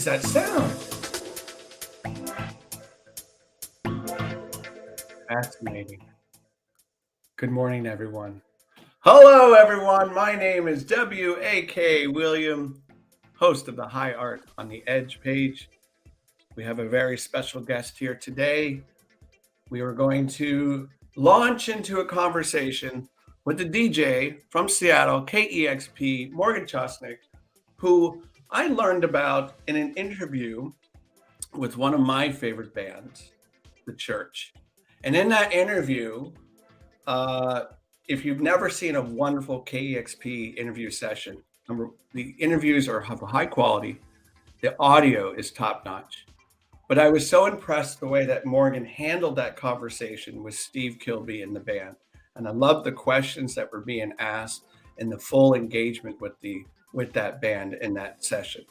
is that sound? Fascinating. Good morning, everyone. Hello, everyone. My name is W.A.K. William, host of the High Art on the Edge page. We have a very special guest here today. We are going to launch into a conversation with the DJ from Seattle, KEXP, Morgan Chosnyk, who I learned about in an interview with one of my favorite bands, The Church. And in that interview, if you've never seen a wonderful KEXP interview session, the interviews are of high quality. The audio is top notch. But I was so impressed the way that Morgan handled that conversation with Steve Kilby and the band. And I love the questions that were being asked and the full engagement with that band in that session.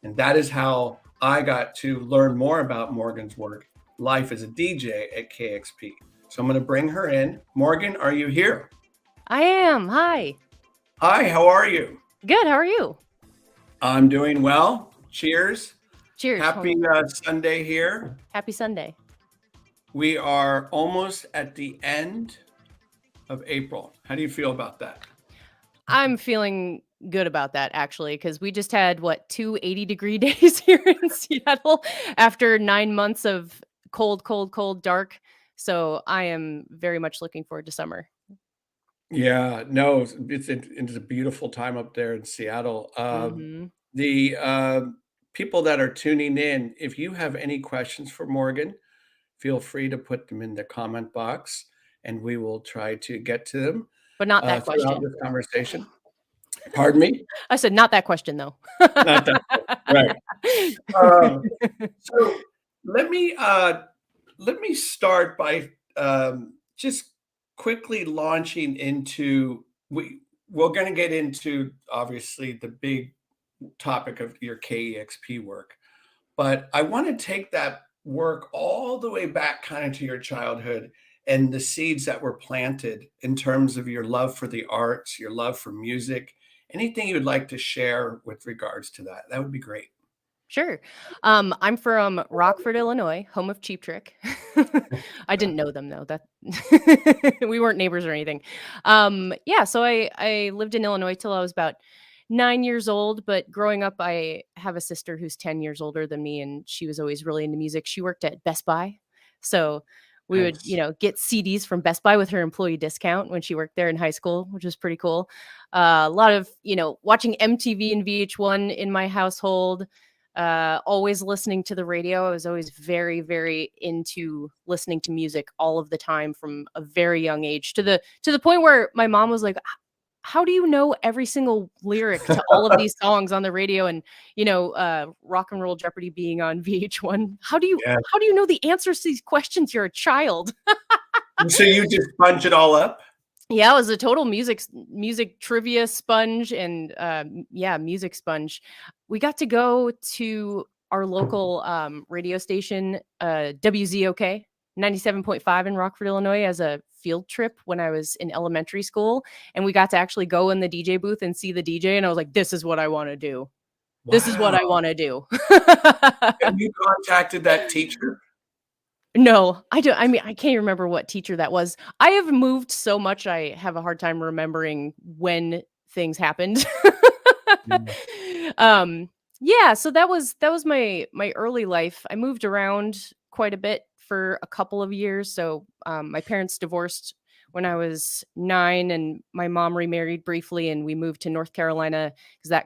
And that is how I got to learn more about Morgan's work, life as a DJ at KEXP. So I'm going to bring her in. Morgan, are you here? I am. Hi. Hi, how are you? Good. How are you? I'm doing well. Cheers. Cheers. Happy Sunday here. Happy Sunday. We are almost at the end of April. How do you feel about that? I'm feeling good about that, actually, because we just had, 2 80-degree days here in Seattle after 9 months of cold, dark. So I am very much looking forward to summer. Yeah, no, it's a beautiful time up there in Seattle. The people that are tuning in, if you have any questions for Morgan, feel free to put them in the comment box and we will try to get to them. But not that throughout question. this conversation. Pardon me? I said not that question, though. Not that, right. So let me start by just quickly launching into, we're going to get into obviously the big topic of your KEXP work, but I want to take that work all the way back kind of to your childhood and the seeds that were planted in terms of your love for the arts, your love for music. Anything you'd like to share with regards to that? That would be great. Sure. I'm from Rockford, Illinois, home of Cheap Trick. I didn't know them, though. That we weren't neighbors or anything. So I lived in Illinois till I was about 9 years old. But growing up, I have a sister who's 10 years older than me, and she was always really into music. She worked at Best Buy. So we would, get CDs from Best Buy with her employee discount when she worked there in high school, which was pretty cool. A lot of, watching MTV and VH1 in my household. Always listening to the radio. I was always very, very into listening to music all of the time from a very young age to the point where my mom was like, how do you know every single lyric to all of these songs on the radio? And, Rock and Roll Jeopardy being on VH1. How do you know the answers to these questions? You're a child. So you just sponge it all up? Yeah, I was a total music trivia sponge and music sponge. We got to go to our local radio station, WZOK 97.5 in Rockford, Illinois, as a field trip when I was in elementary school. And we got to actually go in the DJ booth and see the DJ. And I was like, this is what I want to do. Wow. This is what I want to do. Have you contacted that teacher? No, I don't. I mean, I can't remember what teacher that was. I have moved so much. I have a hard time remembering when things happened. So that was my early life. I moved around quite a bit for a couple of years. So my parents divorced when I was 9, and my mom remarried briefly, and we moved to North Carolina because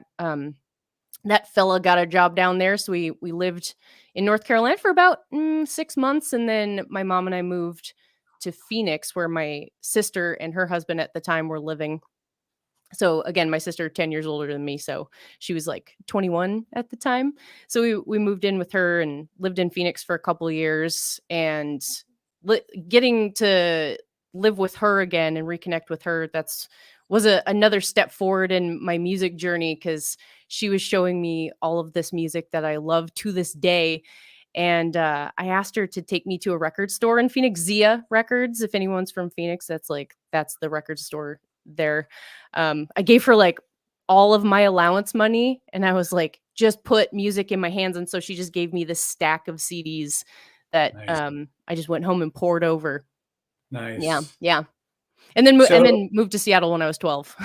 that fella got a job down there. So we lived in North Carolina for about 6 months. And then my mom and I moved to Phoenix, where my sister and her husband at the time were living. So again, my sister, 10 years older than me. So she was like 21 at the time. So we moved in with her and lived in Phoenix for a couple of years, and getting to live with her again and reconnect with her. Was another step forward in my music journey, because she was showing me all of this music that I love to this day. And I asked her to take me to a record store in Phoenix, Zia Records. If anyone's from Phoenix, that's the record store there. I gave her like all of my allowance money, and I was like, just put music in my hands. And so she just gave me this stack of CDs that Nice. I just went home and poured over. Yeah, Nice. yeah. And So then moved to Seattle when I was 12.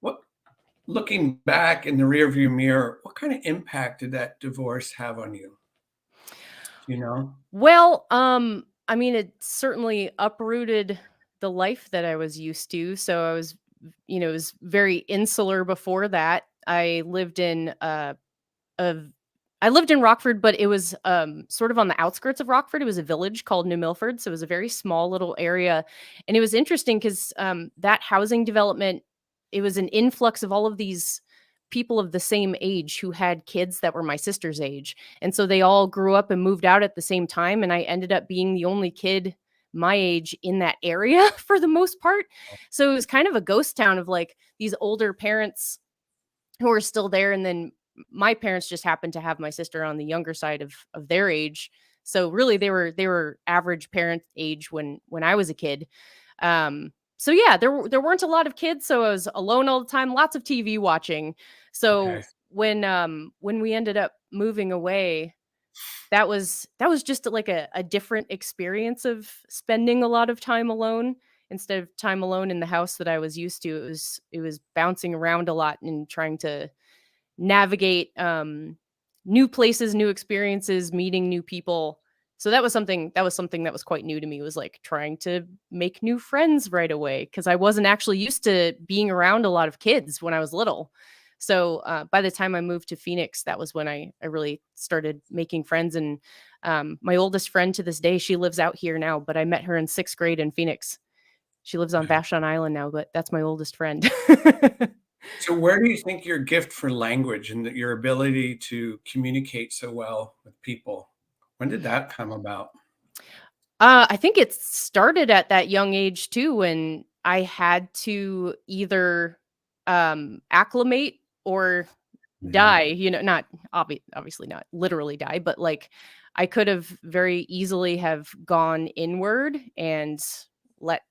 what looking back in the rearview mirror, what kind of impact did that divorce have on you? Do you know? Well, I mean, it certainly uprooted the life that I was used to. So I was, it was very insular before that. A I lived in Rockford, but it was sort of on the outskirts of Rockford. It was a village called New Milford, so it was a very small little area, and it was interesting because that housing development, it was an influx of all of these people of the same age who had kids that were my sister's age, and so they all grew up and moved out at the same time, and I ended up being the only kid my age in that area for the most part. So it was kind of a ghost town of like these older parents who are still there, and then my parents just happened to have my sister on the younger side of their age. So really they were average parent age when I was a kid. So yeah, there weren't a lot of kids, so I was alone all the time, lots of TV watching. Okay. So when we ended up moving away, that was just like a different experience of spending a lot of time alone instead of time alone in the house that I was used to. It was bouncing around a lot and trying to navigate new places, new experiences, meeting new people. So that was something that was quite new to me, was like trying to make new friends right away because I wasn't actually used to being around a lot of kids when I was little. So by the time I moved to Phoenix, that was when I really started making friends. And my oldest friend to this day, she lives out here now, but I met her in 6th grade in Phoenix. She lives on Okay. Vashon Island now, but that's my oldest friend. So where do you think your gift for language and that your ability to communicate so well with people, when did that come about? I think it started at that young age too, when I had to either acclimate or Mhm. die, not obviously not literally die, but like I could have very easily have gone inward and let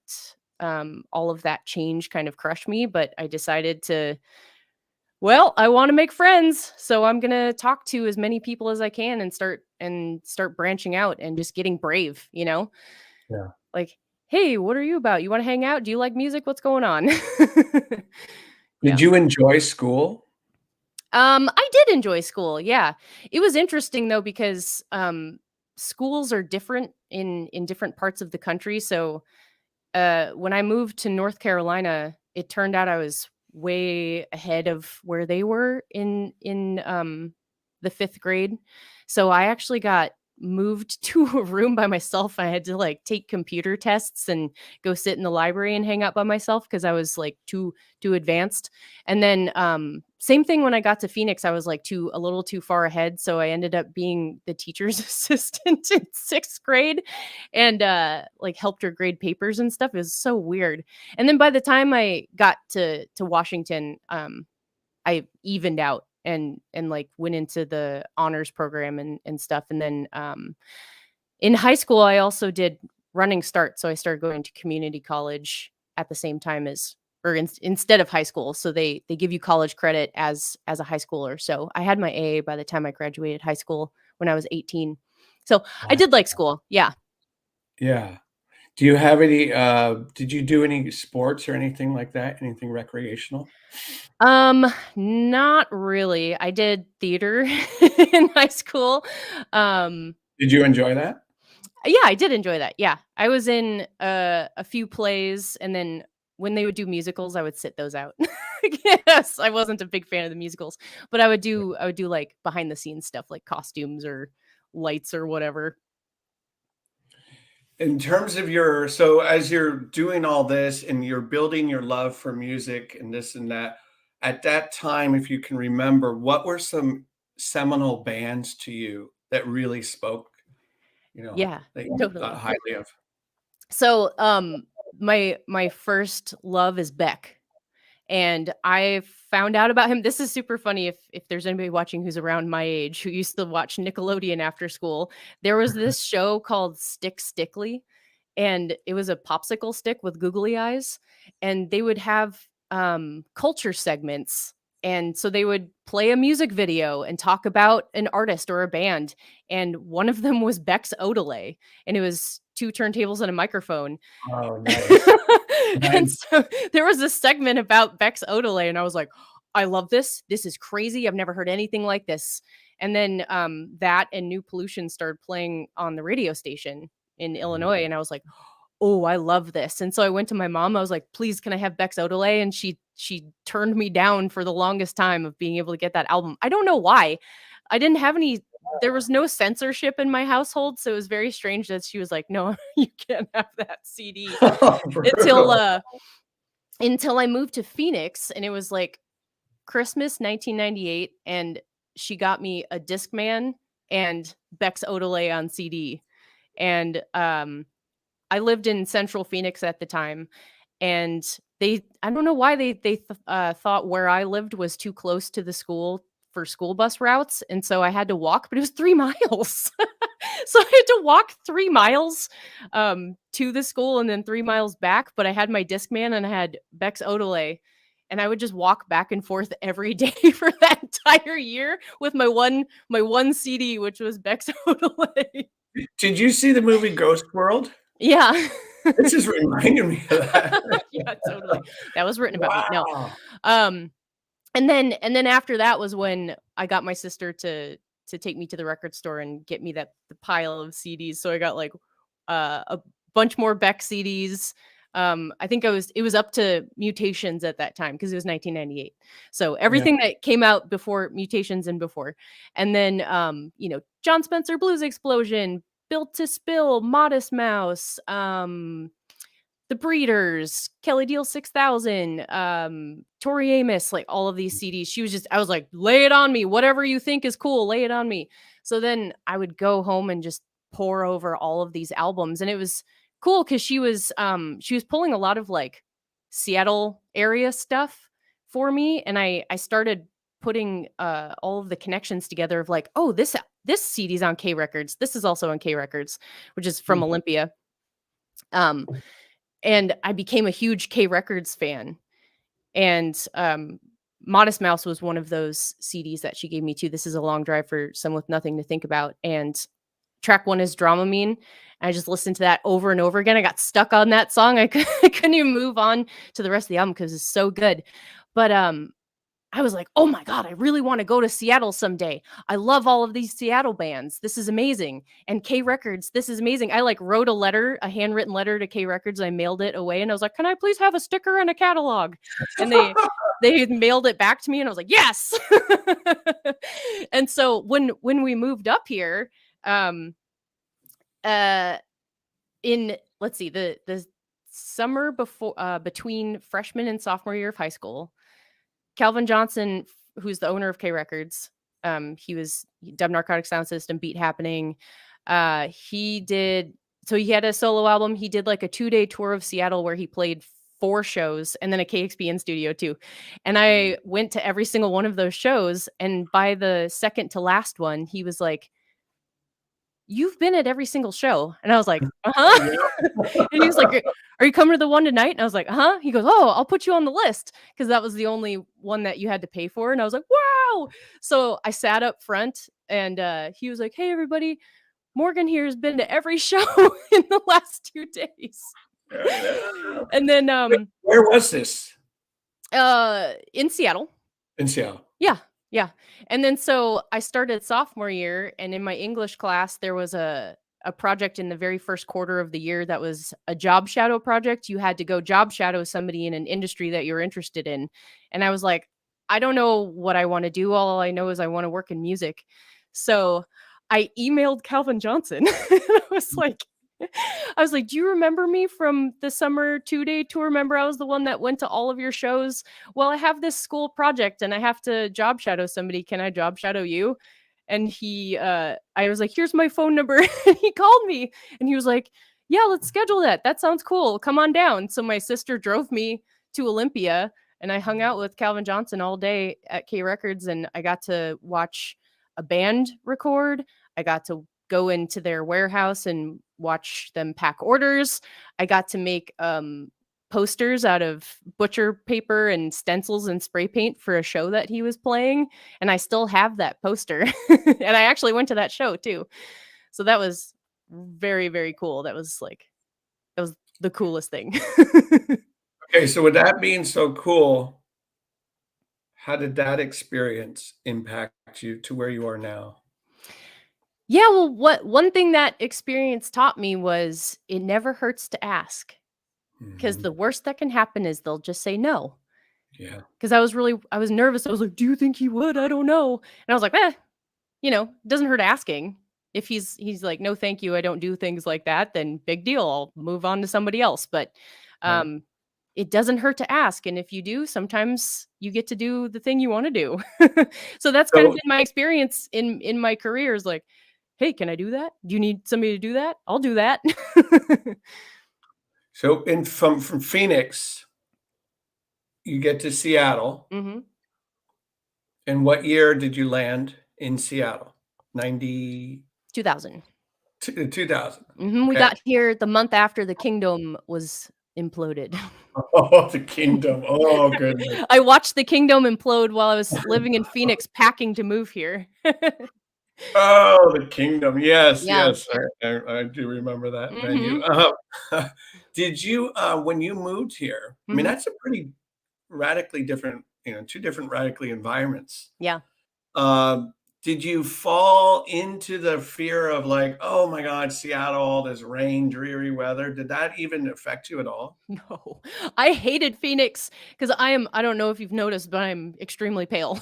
all of that change kind of crush me, but I decided to, well, I want to make friends, so I'm going to talk to as many people as I can and start branching out and just getting brave. Yeah. Like, "Hey, what are you about? You wanna hang out? Do you like music? What's going on?" Did Yeah. you enjoy school? I did enjoy school, yeah. It was interesting though because, schools are different in different parts of the country, so, when I moved to North Carolina, it turned out I was way ahead of where they were in the 5th grade. So I actually got moved to a room by myself. I had to like take computer tests and go sit in the library and hang out by myself because I was like too advanced. And then same thing when I got to Phoenix, I was like a little too far ahead. So I ended up being the teacher's assistant in 6th grade and like helped her grade papers and stuff. It was so weird. And then by the time I got to Washington, I evened out and like went into the honors program and stuff. And then in high school I also did running start. So I started going to community college at the same time as instead of high school. So they give you college credit as a high schooler. So I had my AA by the time I graduated high school when I was 18. So I Wow. did like school. Yeah. Yeah. Do you have any, did you do any sports or anything like that? Anything recreational? Not really. I did theater in high school. Um, Did you enjoy that? yeah, I did enjoy that. Yeah. I was in a few plays, and then when they would do musicals, I would sit those out. Yes, I wasn't a big fan of the musicals, but I would do like behind the scenes stuff like costumes or lights or whatever. In terms of your so as you're doing all this and you're building your love for music and this and that, at that time, if you can remember, what were some seminal bands to you that really spoke, Yeah, that you thought totally. highly of? So, my first love is Beck. And I found out about him. This is super funny if there's anybody watching who's around my age who used to watch Nickelodeon after school. There was this show called Stick Stickly, and it was a popsicle stick with googly eyes, and they would have culture segments. And so they would play a music video and talk about an artist or a band. And one of them was Bex Odelay, and it was two turntables and a microphone. Oh, nice. And Nice. so there was a segment about Bex Odelay, and I was like, I love this. This is crazy. I've never heard anything like this. And then that and New Pollution started playing on the radio station in Illinois, and I was like, oh, I love this. And so I went to my mom. I was like, please, can I have Bex Odelay? And she turned me down for the longest time of being able to get that album. I don't know why. I didn't have any, there was no censorship in my household. So it was very strange that she was like, no, you can't have that CD until until I moved to Phoenix, and it was like Christmas 1998, and she got me a Discman and Bex Odelay on CD. And I lived in Central Phoenix at the time, and I don't know why they thought where I lived was too close to the school for school bus routes, and so I had to walk, but it was 3 miles. So I had to walk 3 miles to the school and then 3 miles back, but I had my Discman and I had Bex Odelay, and I would just walk back and forth every day for that entire year with my one CD, which was Bex Odelay. Did you see the movie Ghost World? Yeah. This is reminding me of that. Yeah, totally. That was written about me. No. Wow. And then after that was when I got my sister to take me to the record store and get me the pile of CDs. So I got like a bunch more Beck CDs. I think it was up to Mutations at that time because it was 1998. So everything that came out before Mutations and before. And then John Spencer Blues Explosion, Built to Spill, Modest Mouse, The Breeders, Kelly Deal 6000, Tori Amos, like all of these CDs. I was like, lay it on me. Whatever you think is cool, lay it on me. So then I would go home and just pour over all of these albums. And it was cool because she was pulling a lot of like Seattle area stuff for me. And I started putting all of the connections together of like, oh, this CD's on K Records. This is also on K Records, which is from Olympia. And I became a huge K Records fan. And Modest Mouse was one of those CDs that she gave me too. This is a long drive for some with nothing to think about. And track 1 is Dramamine. I just listened to that over and over again. I got stuck on that song. I couldn't even move on to the rest of the album because it's so good. But I was like, oh my God, I really want to go to Seattle someday. I love all of these Seattle bands. This is amazing. And K Records, this is amazing. I like wrote a handwritten letter to K Records. I mailed it away and I was like, can I please have a sticker and a catalog? And they mailed it back to me and I was like, yes. And so when we moved up here, let's see, the summer before, between freshman and sophomore year of high school, Calvin Johnson, who's the owner of K Records, he was Dub Narcotic Sound System, Beat Happening. He had a solo album. He did like a 2-day tour of Seattle where he played 4 shows and then a KEXP in studio too. And I went to every single one of those shows. And by the second to last one, he was like, you've been at every single show. And I was like, and he was like, are you coming to the one tonight? And I was like, he goes, oh, I'll put you on the list. Cause that was the only one that you had to pay for. And I was like, wow. So I sat up front and he was like, hey, everybody, Morgan here has been to every show in the last 2 days. And then, where was this? in Seattle. In Seattle. Yeah. Yeah. And then so I started sophomore year, and in my English class, there was a project in the very first quarter of the year that was a job shadow project. You had to go job shadow somebody in an industry that you're interested in. And I was like, I don't know what I want to do. All I know is I want to work in music. So I emailed Calvin Johnson. I was like, do you remember me from the summer 2-day tour? Remember I was the one that went to all of your shows? Well, I have this school project and I have to job shadow somebody. Can I job shadow you? And I was like, here's my phone number. And he called me and he was like, yeah, let's schedule that. That sounds cool. Come on down. So my sister drove me to Olympia and I hung out with Calvin Johnson all day at K Records. And I got to watch a band record. I got to go into their warehouse and watch them pack orders. I got to make posters out of butcher paper and stencils and spray paint for a show that he was playing, and I still have that poster. And I actually went to that show too. So that was very, very cool. That was the coolest thing. Okay, so with that being so cool, how did that experience impact you to where you are now? Yeah, well, what one thing that experience taught me was it never hurts to ask, because Mhm. the worst that can happen is they'll just say no. Yeah. Because I was nervous. I was like, "Do you think he would? I don't know." And I was like, it doesn't hurt asking. If he's like, "No, thank you. I don't do things like that," then big deal. I'll move on to somebody else. But Right. um it doesn't hurt to ask. And if you do, sometimes you get to do the thing you want to do. So that's kind of So been my experience in my career is like, "Hey, can I do that? Do you need somebody to do that? I'll do that." so in from Phoenix, you get to Seattle. Mhm. And what year did you land in Seattle? 90 2000. 2000. We Okay. got here the month after the kingdom was imploded. Oh, the kingdom. Oh, goodness. I watched the kingdom implode while I was living in Phoenix packing to move here. Oh, the kingdom. Yes, Yeah. yes. I do remember that venue. Mhm. Did you, when you moved here, I mean, Mhm. that's a pretty radically different, 2 different radically environments. Yeah. Um, did you fall into the fear of like, "Oh my god, Seattle, all this rain, dreary weather." Did that even affect you at all? No. I hated Phoenix because I don't know if you've noticed, but I'm extremely pale.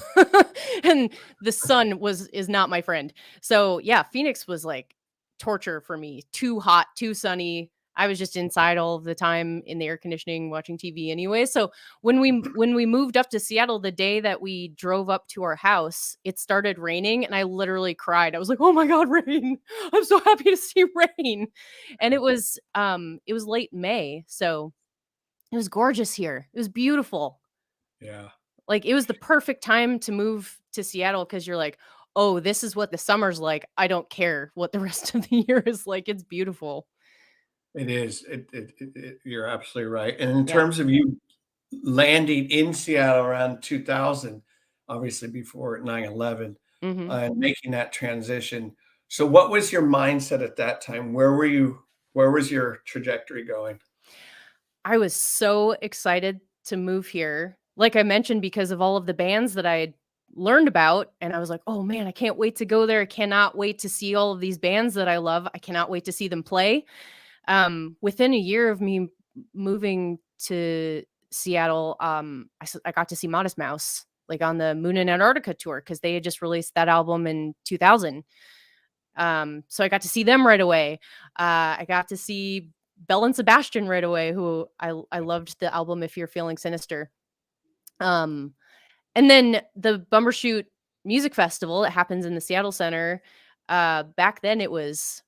And the sun is not my friend. So yeah, Phoenix was like torture for me. Too hot, too sunny. I was just inside all of the time in the air conditioning watching TV anyway. So when we moved up to Seattle the day that we drove up to our house, it started raining and I literally cried. I was like, "Oh my god, rain. I'm so happy to see rain." And it was late May. So it was gorgeous here. It was beautiful. Yeah, Like, it was the perfect time to move to Seattle because 'cause you're like, "Oh, this is what the summer's like. I don't care what the rest of the year is like. It's beautiful." it is. You're absolutely right. And in Yeah. terms of you landing in Seattle around 2000, obviously before 9/11, Mhm. and making that transition. So what was your mindset at that time? Where was your trajectory going? I was so excited to move here. Like I mentioned, because of all of the bands that I had learned about, and I was like, "Oh, man, I can't wait to go there. I cannot wait to see all of these bands that I love. I cannot wait to see them play." Within a year of me moving to Seattle, I got to see Modest Mouse, like, on the Moon and Antarctica tour because they had just released that album in 2000. So I got to see them right away. I got to see Belle and Sebastian right away, who I loved the album If You're Feeling Sinister. Um, and then the Bumbershoot Music Festival that happens in the Seattle Center, back then it was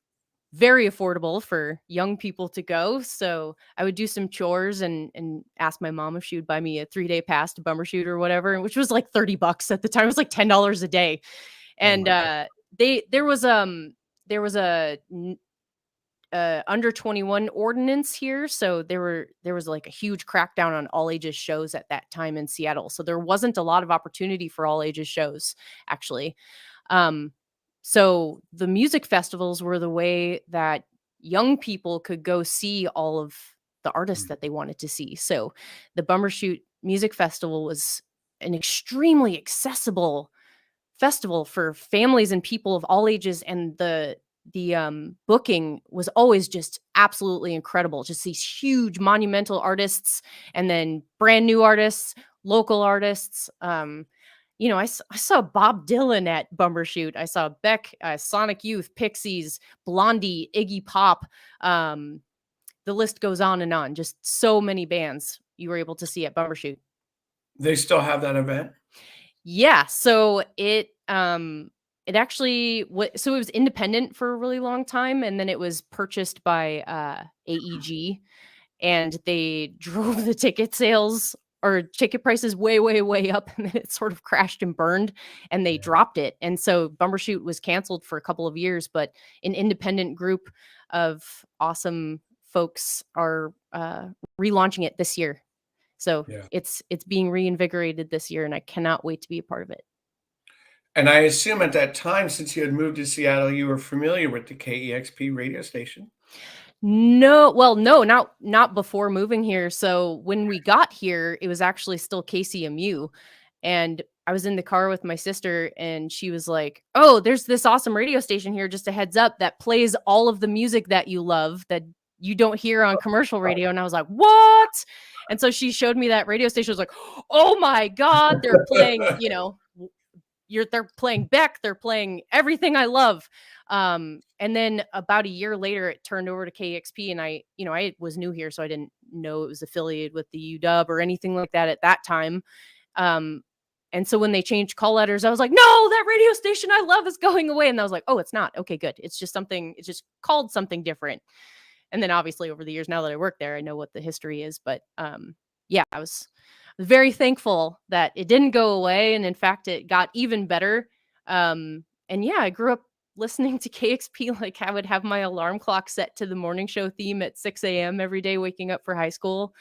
very affordable for young people to go. So I would do some chores and ask my mom if she would buy me a 3-day pass to Bumbershoot or whatever, which was like $30 at the time. It was like $10 a day. Oh And my god. they there was under 21 ordinance here, so there was like a huge crackdown on all ages shows at that time in Seattle. So there wasn't a lot of opportunity for all ages shows actually. Um so the music festivals were the way that young people could go see all of the artists Mm. that they wanted to see. So the Bumbershoot Music Festival was an extremely accessible festival for families and people of all ages, and the booking was always just absolutely incredible. Just these huge monumental artists and then brand new artists, local artists. I saw Bob Dylan at Bumbershoot. I saw Beck, Sonic Youth, Pixies, Blondie, Iggy Pop. Um, the list goes on and on. Just so many bands you were able to see at Bumbershoot. They still have that event? Yeah, so it actually so it was independent for a really long time, and then it was purchased by AEG, and they drove the ticket sales or ticket prices way, way, way up, and then it sort of crashed and burned, and they Yeah. dropped it. And so Bumbershoot was canceled for a couple of years, but an independent group of awesome folks are relaunching it this year. So Yeah. it's being reinvigorated this year, and I cannot wait to be a part of it. And I assume at that time, since you had moved to Seattle, you were familiar with the KEXP radio station? No, well, no, not before moving here. So when we got here, it was actually still KCMU, and I was in the car with my sister, and she was like, "Oh, there's this awesome radio station here. Just a heads up, that plays all of the music that you love that you don't hear on commercial radio." And I was like, "What?" And so she showed me that radio station. I was like, "Oh my god, they're playing, they're playing Beck, they're playing everything I love." And then about a year later, it turned over to KEXP, and I was new here, so I didn't know it was affiliated with the UW or anything like that at that time. Um, and so when they changed call letters, I was like, no, that radio station I love is going away. And I was like, oh, it's not. Okay, good. It's just called something different. And then obviously over the years, now that I work there, I know what the history is. But yeah, I was very thankful that it didn't go away. And in fact, it got even better. And yeah, I grew up listening to KXP. Like, I would have my alarm clock set to the morning show theme at 6 a.m. every day, waking up for high school.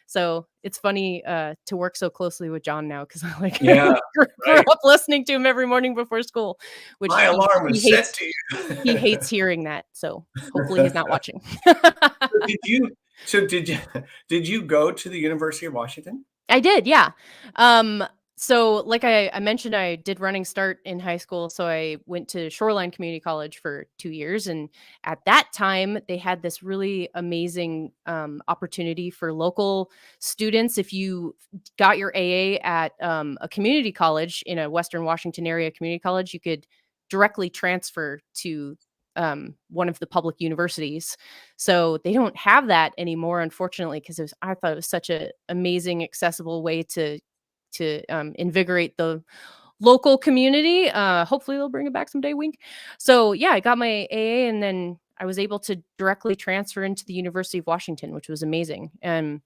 So it's funny to work so closely with John now, because I Yeah, grew right. up listening to him every morning before school, which My alarm he was set hates. to He you. hates hearing that. So hopefully he's not watching. So did you so did you did you go to the University of Washington? I did, yeah. So like I mentioned, I did running start in high school. So I went to Shoreline Community College for 2 years. And at that time, they had this really amazing opportunity for local students. If you got your AA at a community college in a Western Washington area community college, you could directly transfer to one of the public universities. So they don't have that anymore, unfortunately, because I thought it was such an amazing, accessible way to invigorate the local community. Hopefully they'll bring it back someday. Wink. So yeah, I got my AA, and then I was able to directly transfer into the University of Washington, which was amazing. And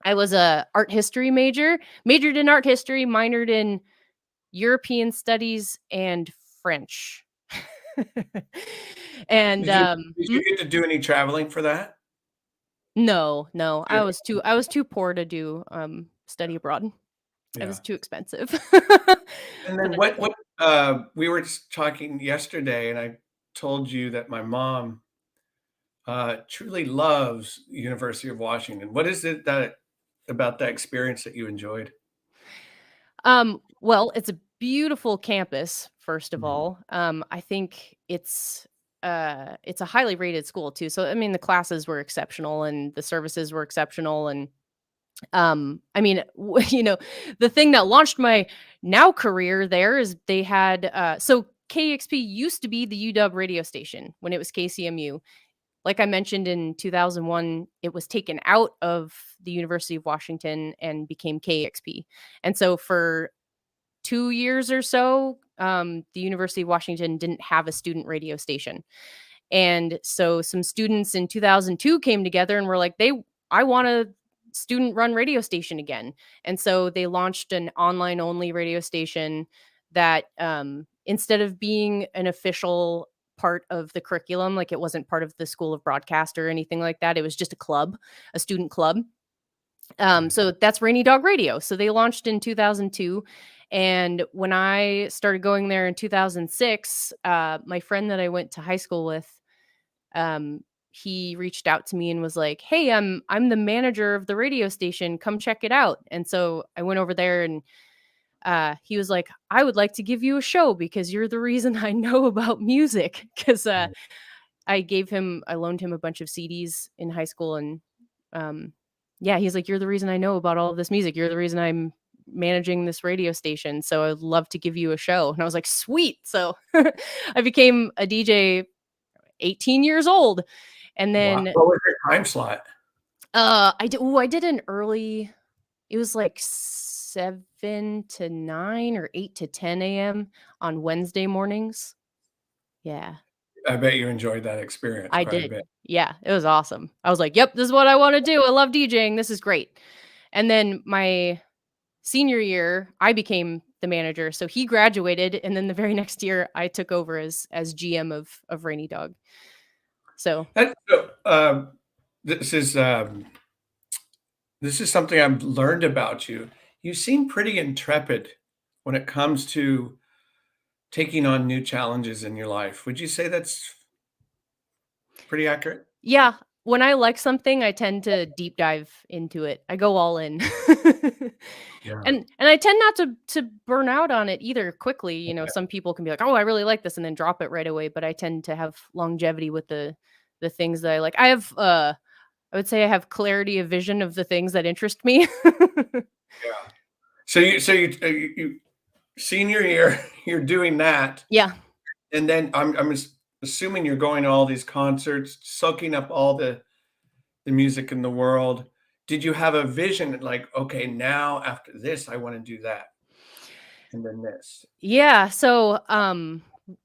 I was a art history majored in art history, minored in European studies and French. And Did you get to do any traveling for that? no, Yeah. I was too poor to do study abroad. It Yeah. was too expensive And for then the what we were just talking yesterday, and I told you that my mom truly loves University of Washington. What is it that about that experience that you enjoyed? Well, it's a beautiful campus, first of Mhm. all. I think it's a highly rated school too. So I mean, the classes were exceptional and the services were exceptional. And I mean, the thing that launched my now career there is they had so KXP used to be the UW radio station when it was KCMU. Like I mentioned, in 2001, it was taken out of the University of Washington and became KXP. And so for 2 years or so, the University of Washington didn't have a student radio station. And so some students in 2002 came together and were like, I want a student run radio station again. And so they launched an online only radio station that, instead of being an official part of the curriculum, like it wasn't part of the School of Broadcast or anything like that, it was just a club, a student club. Right. So that's Rainy Dog Radio. So they launched in 2002. And when I started going there in 2006, my friend that I went to high school with, um, he reached out to me and was like, "Hey, I'm the manager of the radio station. Come check it out." And so I went over there, and he was like, "I would like to give you a show because you're the reason I know about music." Because I loaned him a bunch of CDs in high school, and um, yeah, he's like, "You're the reason I know about all of this music. You're the reason I'm managing this radio station. So I'd love to give you a show." And I was like, "Sweet." So I became a DJ 18 years old. And Wow. then What was your time slot? I did an early, it was like 7 to 9 or 8 to 10 a.m. on Wednesday mornings. Yeah, I bet you enjoyed that experience I quite a did. bit. Yeah, it was awesome. I was like, "Yep, this is what I want to do. I love DJing. This is great." And then my senior year, I became the manager. So he graduated, and then the very next year I took over as GM of Rainy Dog. So That's so, this is something I've learned about you. You seem pretty intrepid when it comes to taking on new challenges in your life. Would you say that's pretty accurate? Yeah, when I like something, I tend to deep dive into it. I go all in. Yeah. And I tend not to burn out on it either quickly. Some people can be like, "Oh, I really like this," and then drop it right away, but I tend to have longevity with the things that I like. I would say I have clarity of vision of the things that interest me. Yeah. So you senior year, you're doing that, Yeah. and then I'm assuming you're going to all these concerts, soaking up all the music in the world. Did you have a vision like, okay, now after this, I want to do that, and then this? Yeah, so,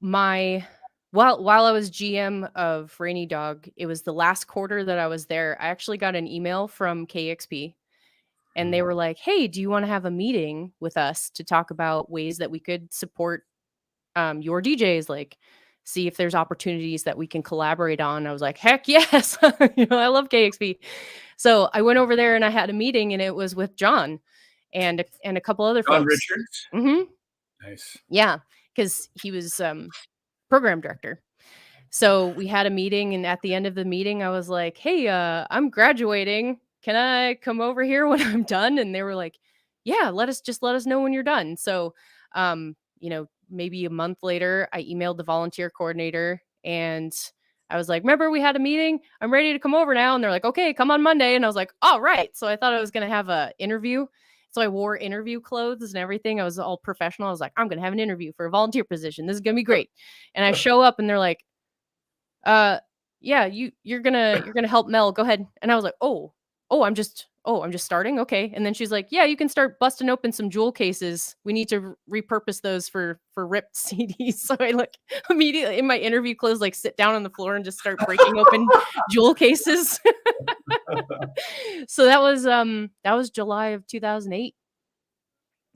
my while I was GM of Rainy Dog, it was the last quarter that I was there, I actually got an email from KEXP, and they Mm. were like, "Hey, do you wanna have a meeting with us to talk about ways that we could support, your DJs, like, see if there's opportunities that we can collaborate on?" I was like, "Heck yes!" I love KEXP. So, I went over there and I had a meeting, and it was with John and a couple other John folks. Richards? Mhm. Nice. Yeah, because he was, program director. So we had a meeting, and at the end of the meeting, I was like, "Hey, I'm graduating. Can I come over here when I'm done?" And they were like, "Yeah, let us know when you're done." So, maybe a month later, I emailed the volunteer coordinator and I was like, "Remember we had a meeting? I'm ready to come over now." And they're like, "Okay, come on Monday." And I was like, "All right." So I thought I was gonna have a interview. So I wore interview clothes and everything. I was all professional. I was like, "I'm gonna have an interview for a volunteer position. This is gonna be great." And I show up and they're like, uh, yeah, you're gonna help Mel, go ahead. And I was like, I'm just starting? Okay. And then she's like, "Yeah, you can start busting open some jewel cases. We need to repurpose those for ripped CDs." So I like immediately in my interview clothes, like sit down on the floor and just start breaking open jewel cases. So that was July of 2008.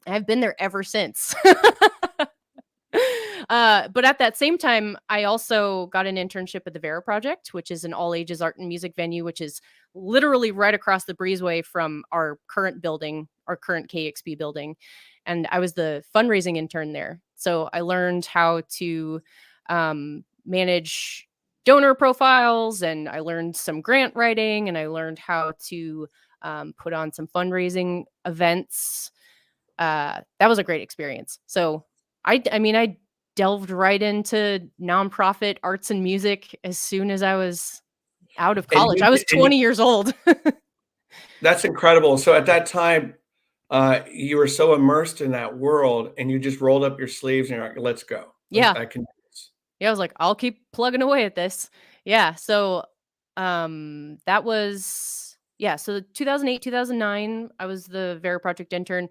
I've been there ever since. But at that same time, I also got an internship at the Vera Project, which is an all ages art and music venue, which is literally right across the breezeway from our current building, our current KEXP building. And I was the fundraising intern there. So I learned how to manage donor profiles, and I learned some grant writing, and I learned how to put on some fundraising events. That was a great experience. So I mean, I delved right into nonprofit arts and music as soon as I was out of And college. I was 20 years old. that's incredible. So at that time, you were so immersed in that world, and you just rolled up your sleeves and you're like, "Let's go. Yeah. I can do this." Yeah, I was like, "I'll keep plugging away at this." Yeah, so, that was yeah, so 2008, 2009, I was the Vera Project intern.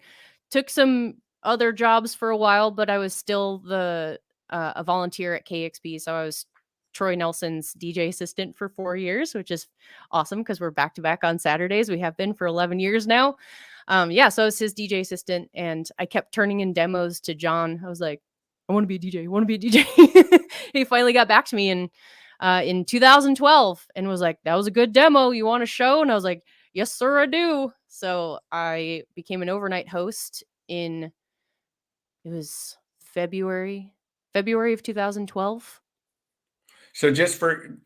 Took some other jobs for a while, but I was still a volunteer at KEXP, so I was Troy Nelson's DJ assistant for 4 years, which is awesome because 'cause we're back to back on Saturdays. We have been for 11 years now. Yeah, so I was his DJ assistant, and I kept turning in demos to John. I was like, "I wanna be a DJ, I wanna be a DJ." He finally got back to me in 2012 and was like, "That was a good demo. You want a show?" And I was like, "Yes, sir, I do." So I became an overnight host in it was February of 2012. So just for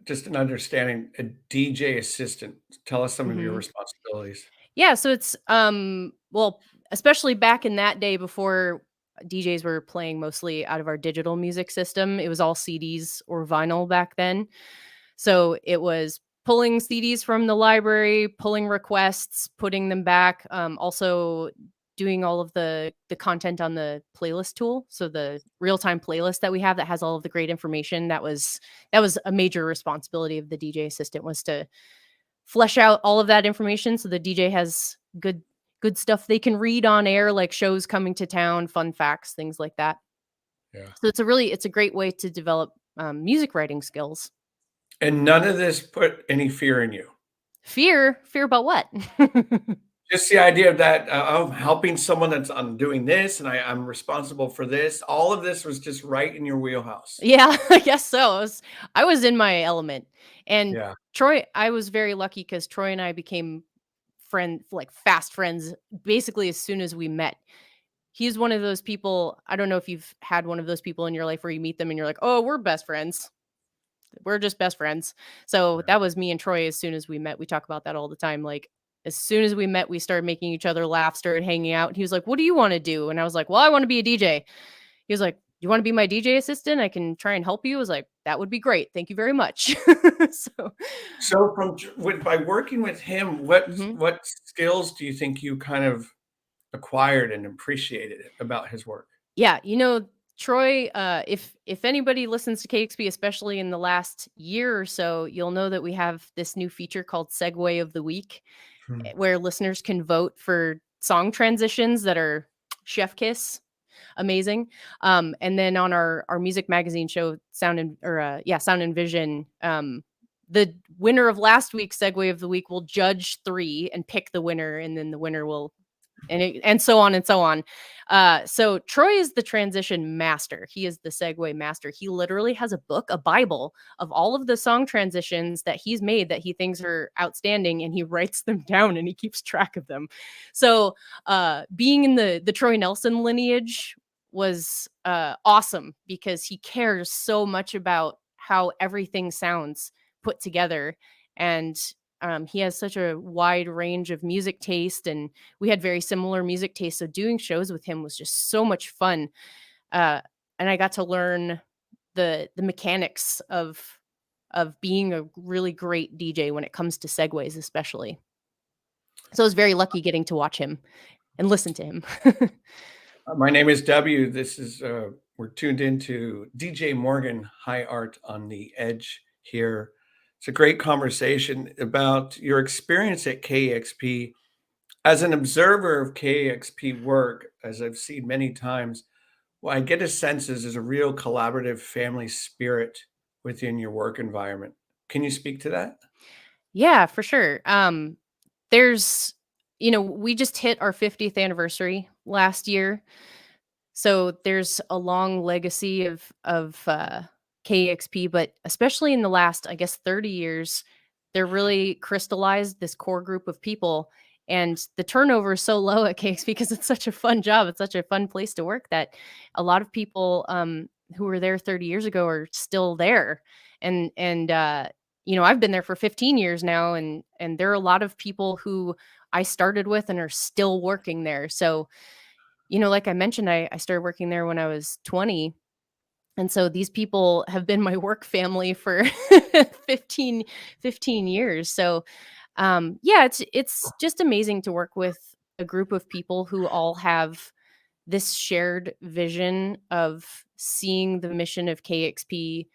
just an understanding, a DJ assistant. Tell us some of your Mhm. responsibilities. Yeah, so it's well, especially back in that day before DJs were playing mostly out of our digital music system, it was all CDs or vinyl back then. So it was pulling CDs from the library, pulling requests, putting them back, also doing all of the content on the playlist tool. So the real-time playlist that we have that has all of the great information, that was a major responsibility of the DJ assistant, was to flesh out all of that information so the DJ has good stuff they can read on air, like shows coming to town, fun facts, things like that. Yeah. So it's a great way to develop music writing skills. And none of this put any fear in you. Fear about what? Just the idea of that, of helping someone that's I'm doing this and I'm responsible for this. All of this was just right in your wheelhouse. Yeah, I guess so. I was in my element. And Yeah. Troy, I was very lucky because Troy and I became like fast friends basically as soon as we met. He's one of those people. I don't know if you've had one of those people in your life where you meet them and you're like, oh, we're best friends. We're just best friends. So Yeah. that was me and Troy as soon as we met. We talk about that all the time. Like, as soon as we met, we started making each other laugh, started hanging out. And he was like, what do you want to do? And I was like, well, I want to be a DJ. He was like, you want to be my DJ assistant? I can try and help you. I was like, that would be great. Thank you very much. So, So by working with him, what mhm. what skills do you think you kind of acquired and appreciated about his work? Yeah, Troy, if anybody listens to KXP, especially in the last year or so, you'll know that we have this new feature called Segue of the Week, Hmm. where listeners can vote for song transitions that are chef kiss amazing. And then on our music magazine show, Sound and Vision, the winner of last week's Segue of the Week will judge three and pick the winner, and then the winner will and so on and so on. So Troy is the transition master. He is the segue master. He literally has a book, a Bible of all of the song transitions that he's made that he thinks are outstanding, and he writes them down and he keeps track of them. So being in the Troy Nelson lineage was awesome because he cares so much about how everything sounds put together. And he has such a wide range of music taste, and we had very similar music tastes. So doing shows with him was just so much fun. And I got to learn the mechanics of being a really great DJ when it comes to segues, especially. So I was very lucky getting to watch him and listen to him. My name is W. This is we're tuned into DJ Morgan High Art on the Edge here. It's a great conversation about your experience at KEXP. As an observer of KEXP work, as I've seen many times, what I get a sense is there's a real collaborative family spirit within your work environment. Can you speak to that? Yeah, for sure. There's, we just hit our 50th anniversary last year. So there's a long legacy of KEXP, but especially in the last, I guess, 30 years, they're really crystallized this core group of people. And the turnover is so low at KEXP because it's such a fun job. It's such a fun place to work that a lot of people who were there 30 years ago are still there. And I've been there for 15 years now, and there are a lot of people who I started with and are still working there. So like I mentioned, I started working there when I was 20. And so these people have been my work family for 15, 15 years. So yeah, it's just amazing to work with a group of people who all have this shared vision of seeing the mission of KXP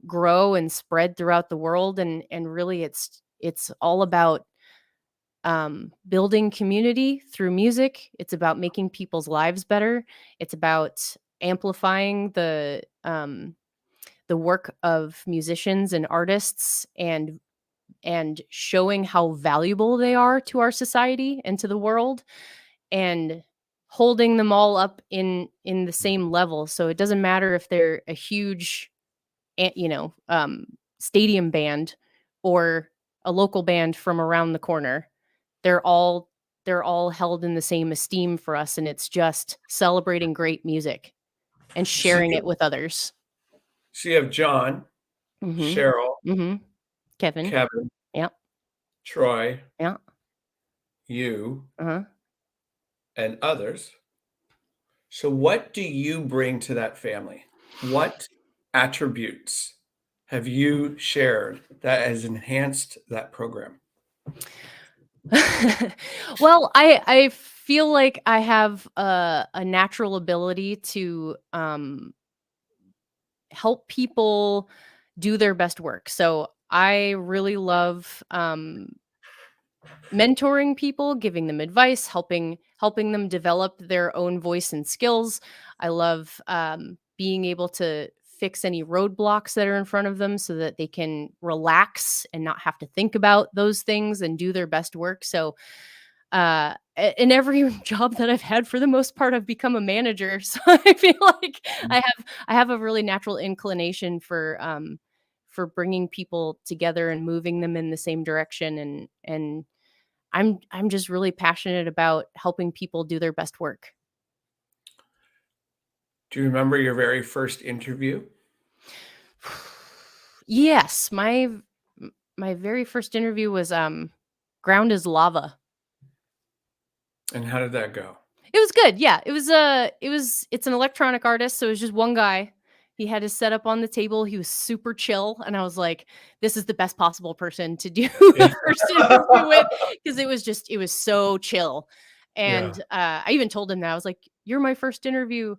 grow and spread throughout the world. And really it's all about building community through music. It's about making people's lives better. It's about amplifying the work of musicians and artists, and showing how valuable they are to our society and to the world, and holding them all up in the same level. So it doesn't matter if they're a huge stadium band or a local band from around the corner. They're all held in the same esteem for us, and it's just celebrating great music and So sharing it you, with others. so you have John, Mhm. Cheryl, Mhm. Kevin. Kevin, Yeah. Troy, Yeah. you, Uh-huh. and others. So, what do you bring to that family? What attributes have you shared that has enhanced that program? Well, I feel like I have a natural ability to help people do their best work. So I really love mentoring people, giving them advice, helping them develop their own voice and skills. I love being able to fix any roadblocks that are in front of them so that they can relax and not have to think about those things and do their best work. So In every job that I've had, for the most part, I've become a manager. So I feel like I have a really natural inclination for bringing people together and moving them in the same direction, and I'm just really passionate about helping people do their best work. Do you remember your very first interview? Yes, my very first interview was Ground is Lava. And how did that go? It was good, yeah. It's an electronic artist, so it was just one guy. He had his setup on the table. He was super chill, and I was like, "This is the best possible person to do Yeah. a first interview with," because it was so chill. Yeah. And I even told him that. I was like, "You're my first interview.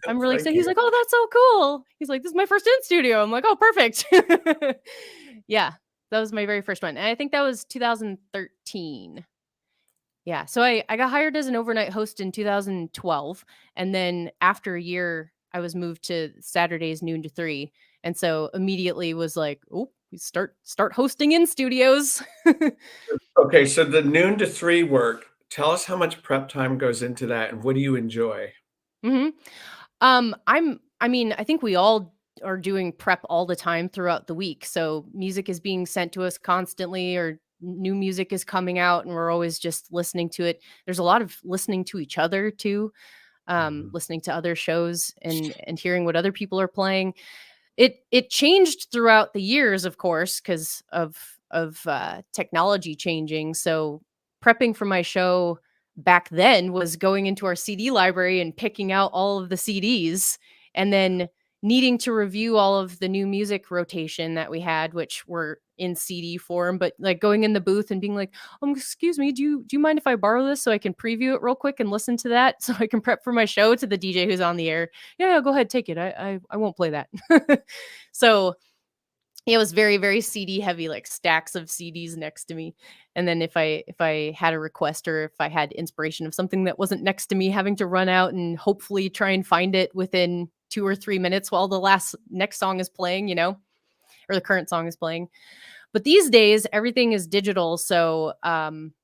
I'm really Thank excited." He's you. like, "Oh, that's so cool." He's like, "This is my first in studio." I'm like, "Oh, perfect." Yeah, that was my very first one, and I think that was 2013. Yeah, so I got hired as an overnight host in 2012, and then after a year, I was moved to Saturdays noon to 3, and so immediately was like, "Oh, we start hosting in studios." Okay, so the noon to 3 work, tell us how much prep time goes into that, and what do you enjoy? Mhm. I mean, I think we all are doing prep all the time throughout the week. So music is being sent to us constantly, or new music is coming out, and we're always just listening to it. There's a lot of listening to each other too, Mhm. listening to other shows and hearing what other people are playing. It changed throughout the years, of course, because of technology changing. So prepping for my show back then was going into our CD library and picking out all of the CDs, and then needing to review all of the new music rotation that we had, which were in CD form, but like going in the booth and being like, excuse me, do you mind if I borrow this so I can preview it real quick and listen to that so I can prep for my show?" To the DJ who's on the air. "Yeah, go ahead, take it. I won't play that." So it was very, very CD heavy, like stacks of CDs next to me. And then if I had a request, or if I had inspiration of something that wasn't next to me, having to run out and hopefully try and find it within 2 or 3 minutes while the last next song is playing, or the current song is playing. But these days, everything is digital, so I'm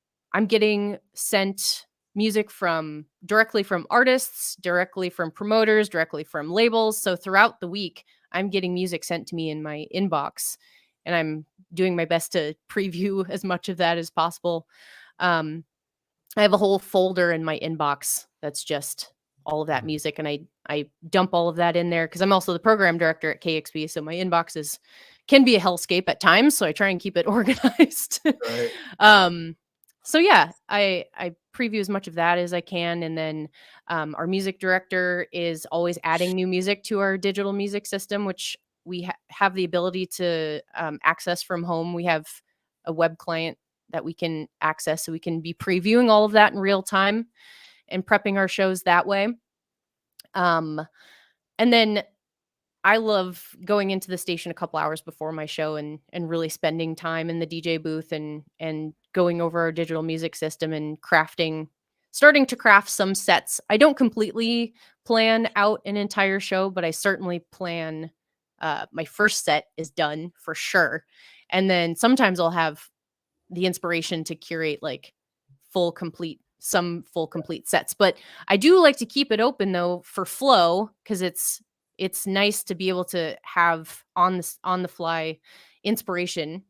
getting sent music from directly from artists, directly from promoters, directly from labels. So throughout the week, I'm getting music sent to me in my inbox, and I'm doing my best to preview as much of that as possible. Um, I have a whole folder in my inbox that's just all of that Mhm. music, and I dump all of that in there because I'm also the program director at KEXP, so my inbox is can be a hellscape at times, so I try and keep it organized. Right. um, so yeah, I preview as much of that as I can, and then our music director is always adding new music to our digital music system, which we have the ability to access from home. We have a web client that we can access, so we can be previewing all of that in real time and prepping our shows that way. Um, and then I love going into the station a couple hours before my show and really spending time in the DJ booth and going over our digital music system and starting to craft some sets. I don't completely plan out an entire show, but I certainly plan my first set is done for sure. And then sometimes I'll have the inspiration to curate like full complete sets. But I do like to keep it open though for flow, because it's nice to be able to have on the fly inspiration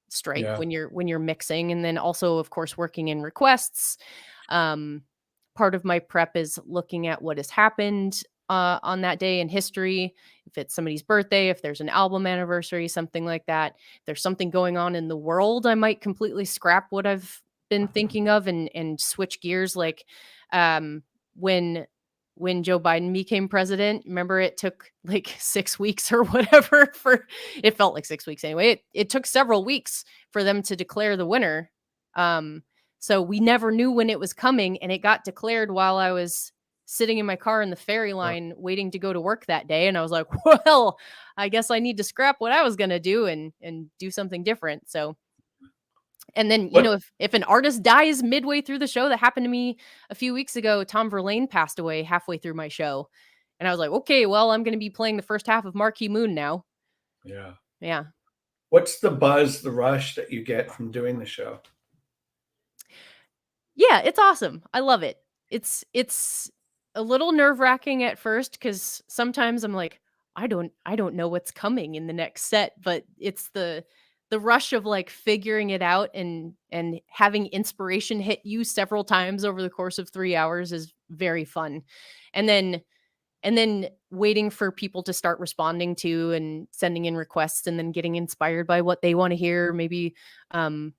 strike Yeah. when you're mixing, and then also of course working in requests. um Part of my prep is looking at what has happened on that day in history, if it's somebody's birthday, if there's an album anniversary, something like that. If there's something going on in the world, I might completely scrap what I've been thinking of and switch gears. Like um when Joe Biden became president, remember it took like 6 weeks or whatever for it felt like 6 weeks anyway. It took several weeks for them to declare the winner. Um, so we never knew when it was coming, and it got declared while I was sitting in my car in the ferry Uh, line waiting to go to work that day. And I was like, well, I guess I need to scrap what I was gonna do and do something different. So and then, what if an artist dies midway through the show, that happened to me a few weeks ago. Tom Verlaine passed away halfway through my show. And I was like, okay, well, I'm going to be playing the first half of Marquee Moon now. yeah. Yeah. What's the buzz, the rush that you get from doing the show? Yeah, it's awesome. I love it. It's a little nerve-wracking at first because sometimes I'm like, I don't know what's coming in the next set, but it's the rush of like figuring it out and having inspiration hit you several times over the course of 3 hours is very fun. And then and then waiting for people to start responding to and sending in requests and then getting inspired by what they want to hear, maybe um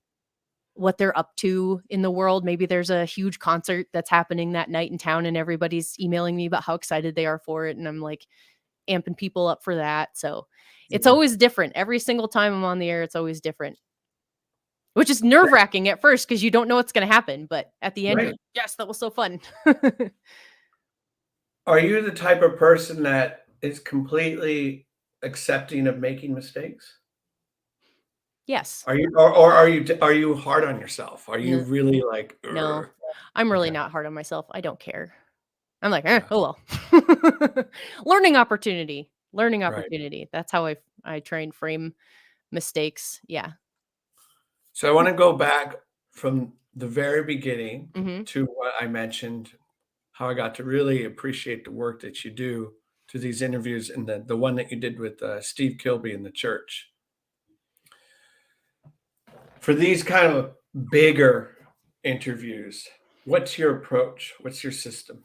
what they're up to in the world. Maybe there's a huge concert that's happening that night in town and everybody's emailing me about how excited they are for it. And I'm like amping people up for that. So it's Yeah. always different. Every single time I'm on the air, it's always different, which is nerve wracking at first because you don't know what's going to happen. But at the end, you're Right. like, yes, that was so fun. Are you the type of person that is completely accepting of making mistakes? Yes. Are you or are you hard on yourself? Are you No, really like, no, "Ugh." I'm really Okay, not hard on myself. I don't care. I'm like, yeah, oh well. Learning opportunity. Learning right. opportunity. That's how I try and frame mistakes. Yeah. So I wanna go back from the very beginning Mhm. to what I mentioned, how I got to really appreciate the work that you do to these interviews and the one that you did with, Steve Kilby in the church. For these kind of bigger interviews, what's your approach? What's your system?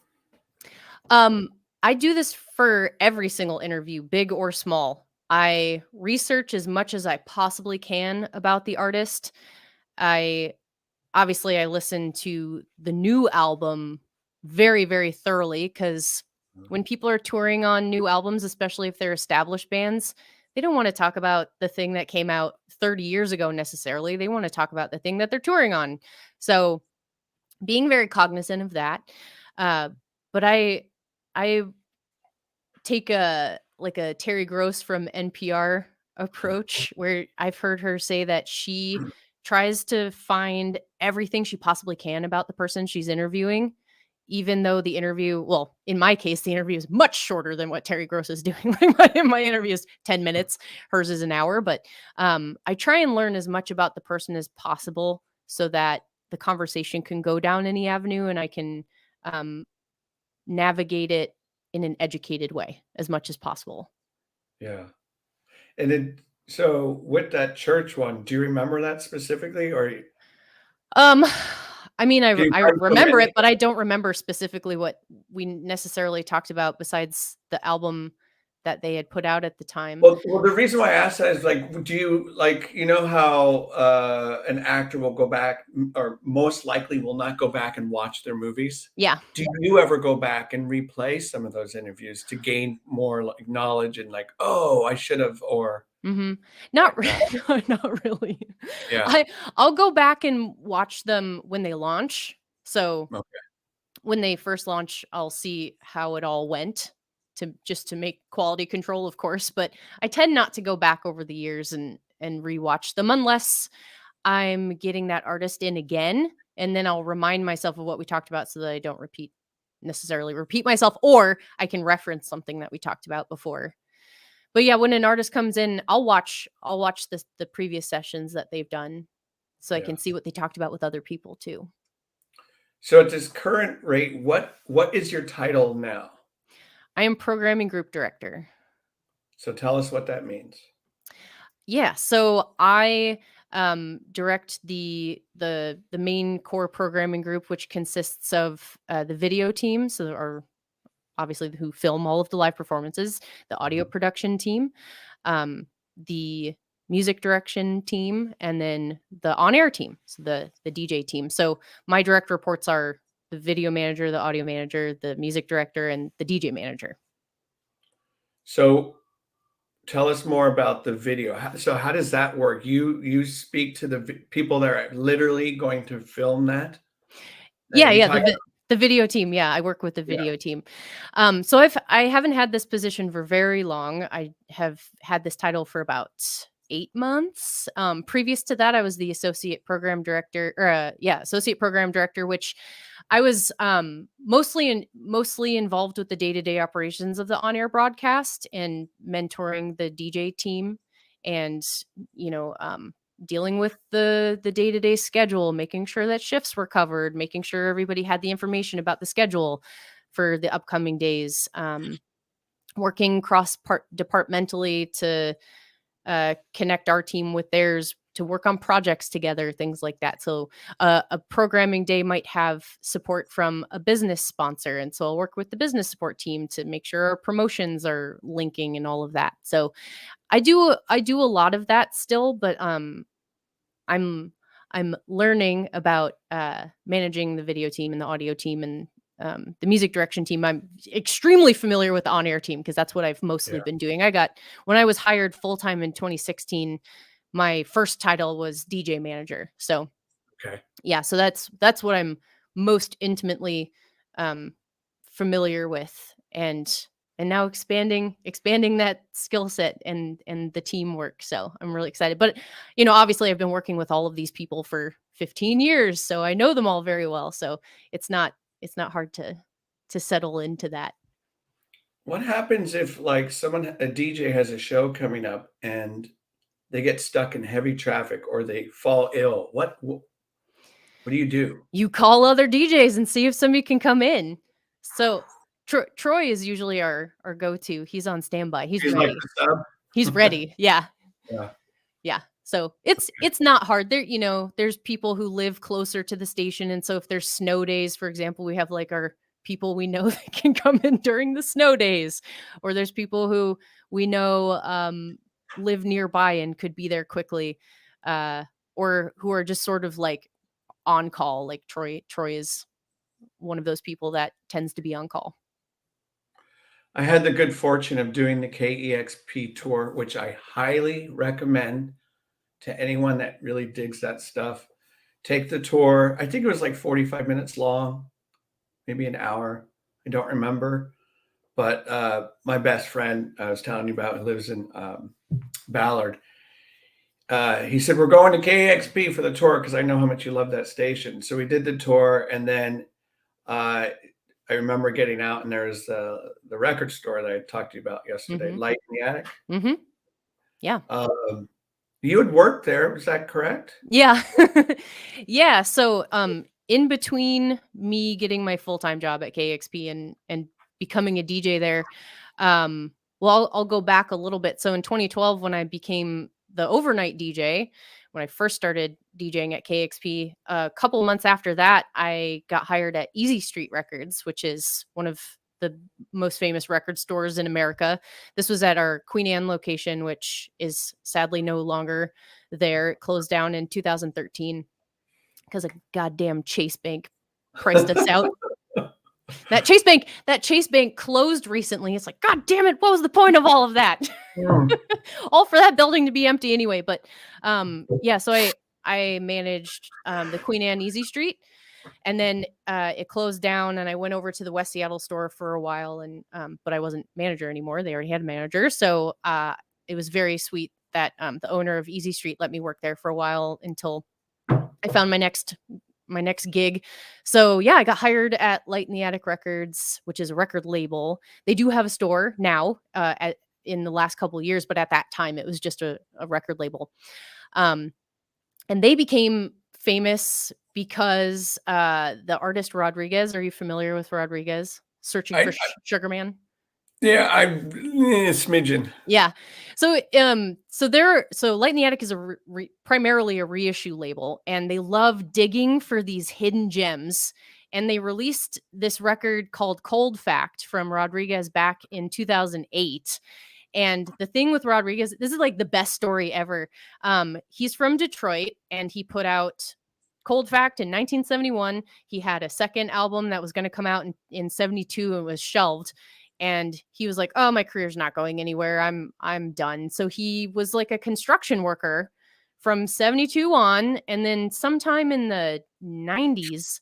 Um, I do this for every single interview, big or small. I research as much as I possibly can about the artist. I obviously I listen to the new album very, very thoroughly because when people are touring on new albums, especially if they're established bands, they don't want to talk about the thing that came out 30 years ago necessarily. They want to talk about the thing that they're touring on. So being very cognizant of that. Uh, but I take a like a Terry Gross from NPR approach where I've heard her say that she tries to find everything she possibly can about the person she's interviewing, even though the interview, well, in my case, the interview is much shorter than what Terry Gross is doing. Like my interview is 10 minutes, hers is an hour. But I try and learn as much about the person as possible so that the conversation can go down any avenue and I can um, navigate it in an educated way as much as possible. Yeah. And then so with that church one, do you remember that specifically, or Um, I mean, do you I try to remember forget it, it? but I don't remember specifically what we necessarily talked about besides the album that they had put out at the time. Well, the reason why I asked that is, like, do you like, you know how, an actor will go back or most likely will not go back and watch their movies? Yeah. Do you ever go back and replay some of those interviews to gain more, like, knowledge and like, "Oh, I should have," or Mhm. Not like re that? not really. Yeah. I I'll go back and watch them when they launch. So Okay. when they first launch, I'll see how it all went to just to make quality control, of course, but I tend not to go back over the years and rewatch them unless I'm getting that artist in again, and then I'll remind myself of what we talked about so that I don't necessarily repeat myself, or I can reference something that we talked about before. But yeah, when an artist comes in, I'll watch the previous sessions that they've done so I Yeah. can see what they talked about with other people too. So at this current rate, what is your title now? I am programming group director. So tell us what that means. Yeah, so I direct the main core programming group, which consists of the video team, so are obviously who film all of the live performances, the audio Mhm. production team, um, the music direction team, and then the on air team, so the DJ team. So my direct reports are the video manager, the audio manager, the music director, and the DJ manager. So tell us more about the video. So how does that work? You speak to the people that are literally going to film that, Yeah, and you yeah, talk. the video team, yeah, I work with the Yeah. video team. So I haven't had this position for very long. I have had this title for about 8 months. Previous to that, I was the associate program director or, yeah, associate program director, which I was, mostly involved with the day-to-day operations of the on-air broadcast and mentoring the DJ team and, you know, dealing with the day-to-day schedule, making sure that shifts were covered, making sure everybody had the information about the schedule for the upcoming days, working departmentally to connect our team with theirs to work on projects together, things like that. So a programming day might have support from a business sponsor, and so I'll work with the business support team to make sure our promotions are linking and all of that. So I do a lot of that still, but I'm learning about managing the video team and the audio team and the music direction team. I'm extremely familiar with the on-air team because that's what I've mostly been doing. When I was hired full-time in 2016, my first title was DJ manager. So Okay. yeah, so that's what I'm most intimately familiar with, and now expanding that skill set and the teamwork. So I'm really excited. But obviously I've been working with all of these people for 15 years, so I know them all very well. So it's not hard to settle into that. What happens if like a DJ has a show coming up and they get stuck in heavy traffic or they fall ill? What do you do? You call other DJs and see if somebody can come in. So Troy is usually our go-to. He's on standby. He's He's like ready. the He's sub? ready. Yeah. Yeah. Yeah. So it's not hard. There's people who live closer to the station. And so if there's snow days, for example, we have like our people we know that can come in during the snow days. Or there's people who we know live nearby and could be there quickly. Or who are just sort of like on call. Like Troy is one of those people that tends to be on call. I had the good fortune of doing the KEXP tour, which I highly recommend to anyone that really digs that stuff. Take the tour. I think it was like 45 minutes long, maybe an hour. I don't remember. But my best friend I was telling you about, who lives in Ballard, he said, we're going to KEXP for the tour because I know how much you love that station. So we did the tour, and then I remember getting out, and there's the record store that I talked to you about yesterday, Light in the Attic. Mm-hmm. Yeah. You had worked there, is that correct? Yeah. Yeah. So in between me getting my full-time job at KEXP and becoming a DJ there, well, I'll go back a little bit. So in 2012, when I became the overnight DJ, when I first started DJing at KEXP, a couple months after that, I got hired at Easy Street Records, which is one of the most famous record stores in America. This was at our Queen Anne location, which is sadly no longer there. It closed down in 2013 because a goddamn Chase Bank priced us out. That Chase Bank closed recently. It's like, God damn it, what was the point of all of that? All for that building to be empty anyway. But yeah, so I managed the Queen Anne Easy Street, and then it closed down, and I went over to the West Seattle store for a while, and but I wasn't manager anymore. They already had a manager, so it was very sweet that the owner of Easy Street let me work there for a while until I found my next gig. So yeah, I got hired at Light in the Attic Records, which is a record label. They do have a store now in the last couple of years, but at that time it was just a record label. And they became famous because the artist Rodriguez. Are you familiar with Rodriguez? Searching for Sugar Man? Yeah, smidgen. Yeah. So so Light in the Attic is primarily a reissue label, and they love digging for these hidden gems. And they released this record called Cold Fact from Rodriguez back in 2008. And the thing with Rodriguez, this is like the best story ever. He's from Detroit, and he put out Cold Fact in 1971. He had a second album that was going to come out in 72 and was shelved. And he was like, "Oh, my career's not going anywhere. I'm done." So he was like a construction worker from 72 on, and then sometime in the 90s,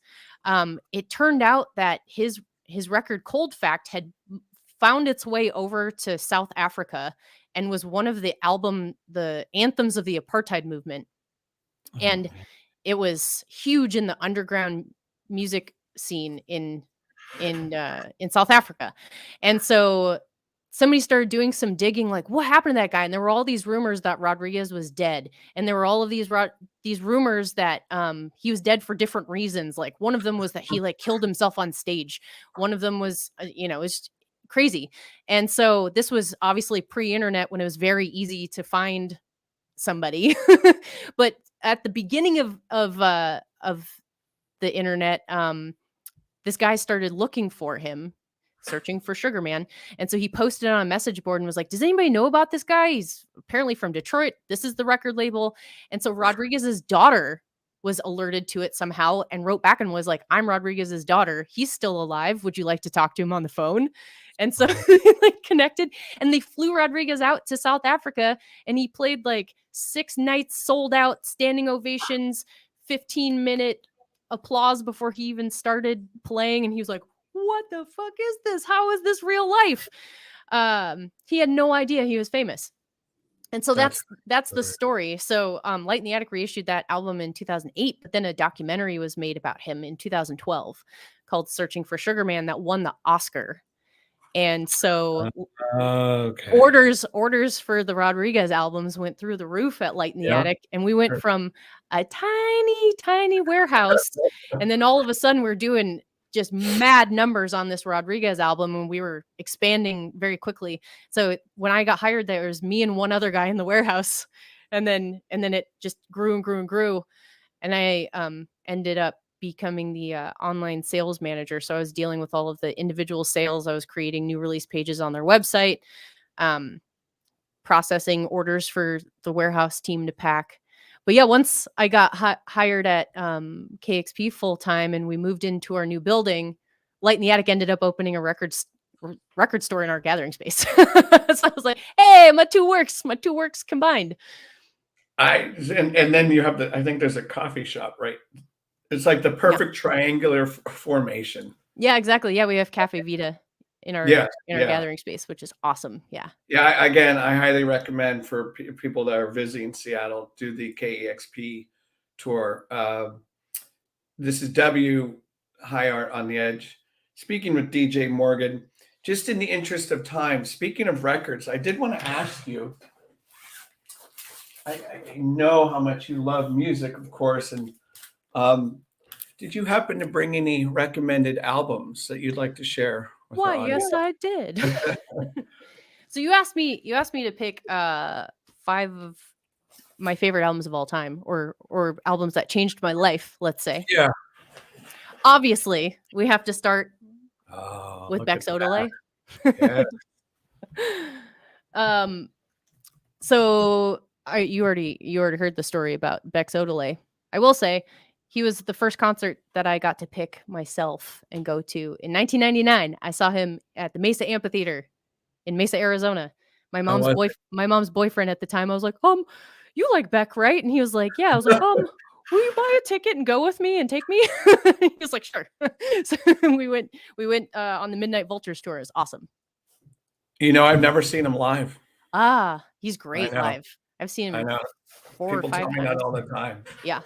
it turned out that his record Cold Fact had found its way over to South Africa and was one of the anthems of the apartheid movement. And it was huge in the underground music scene in South Africa. And so somebody started doing some digging, like, what happened to that guy? And there were all these rumors that Rodriguez was dead, and there were all of these rumors that he was dead for different reasons. Like, one of them was that he like killed himself on stage. One of them was, it's crazy. And so this was obviously pre-internet, when it was very easy to find somebody. But at the beginning of the internet, this guy started looking for him, searching for Sugar Man. And so he posted on a message board and was like, does anybody know about this guy? He's apparently from Detroit. This is the record label. And so Rodriguez's daughter was alerted to it somehow and wrote back and was like, I'm Rodriguez's daughter. He's still alive. Would you like to talk to him on the phone? And so they like connected, and they flew Rodriguez out to South Africa, and he played like 6 nights, sold out, standing ovations, 15-minute applause before he even started playing. And he was like, what the fuck is this? How is this real life? He had no idea he was famous. And so that's the story. So Light in the Attic reissued that album in 2008, but then a documentary was made about him in 2012 called Searching for Sugar Man that won the Oscar. And so orders for the Rodriguez albums went through the roof at Light in the Attic. And we went from a tiny, tiny warehouse, and then all of a sudden we're doing just mad numbers on this Rodriguez album, and we were expanding very quickly. So when I got hired, there was me and one other guy in the warehouse, and then it just grew and grew and grew. And I ended up becoming the online sales manager. So I was dealing with all of the individual sales. I was creating new release pages on their website, processing orders for the warehouse team to pack. But yeah, once I got hired at KEXP full time and we moved into our new building, Light in the Attic ended up opening a record store in our gathering space. So I was like, hey, my two works combined. And then you have I think there's a coffee shop, right? It's like the perfect triangular formation. Yeah, exactly. Yeah, we have Cafe Vita in our gathering space, which is awesome. Yeah. Yeah. Again, I highly recommend for people that are visiting Seattle, do the KEXP tour. This is W High Art on the Edge. Speaking with DJ Morgan, just in the interest of time, speaking of records, I did want to ask you, I know how much you love music, of course, and did you happen to bring any recommended albums that you'd like to share with our audience? Yes, I did. So you asked me to pick 5 of my favorite albums of all time, or albums that changed my life, let's say. Yeah. Obviously, we have to start with Bex Odelay. Yeah. So you already heard the story about Bex Odelay. I will say he was the first concert that I got to pick myself and go to in 1999. I saw him at the Mesa Amphitheater in Mesa, Arizona. My mom's boyfriend at the time. I was like, you like Beck, right? And he was like, yeah. I was like, will you buy a ticket and go with me and take me? He was like, sure. So we went on the Midnight Vultures tour. It was awesome. I've never seen him live. He's great live. I've seen him. I know. 4 People or 5 tell me times. that all the time. Yeah.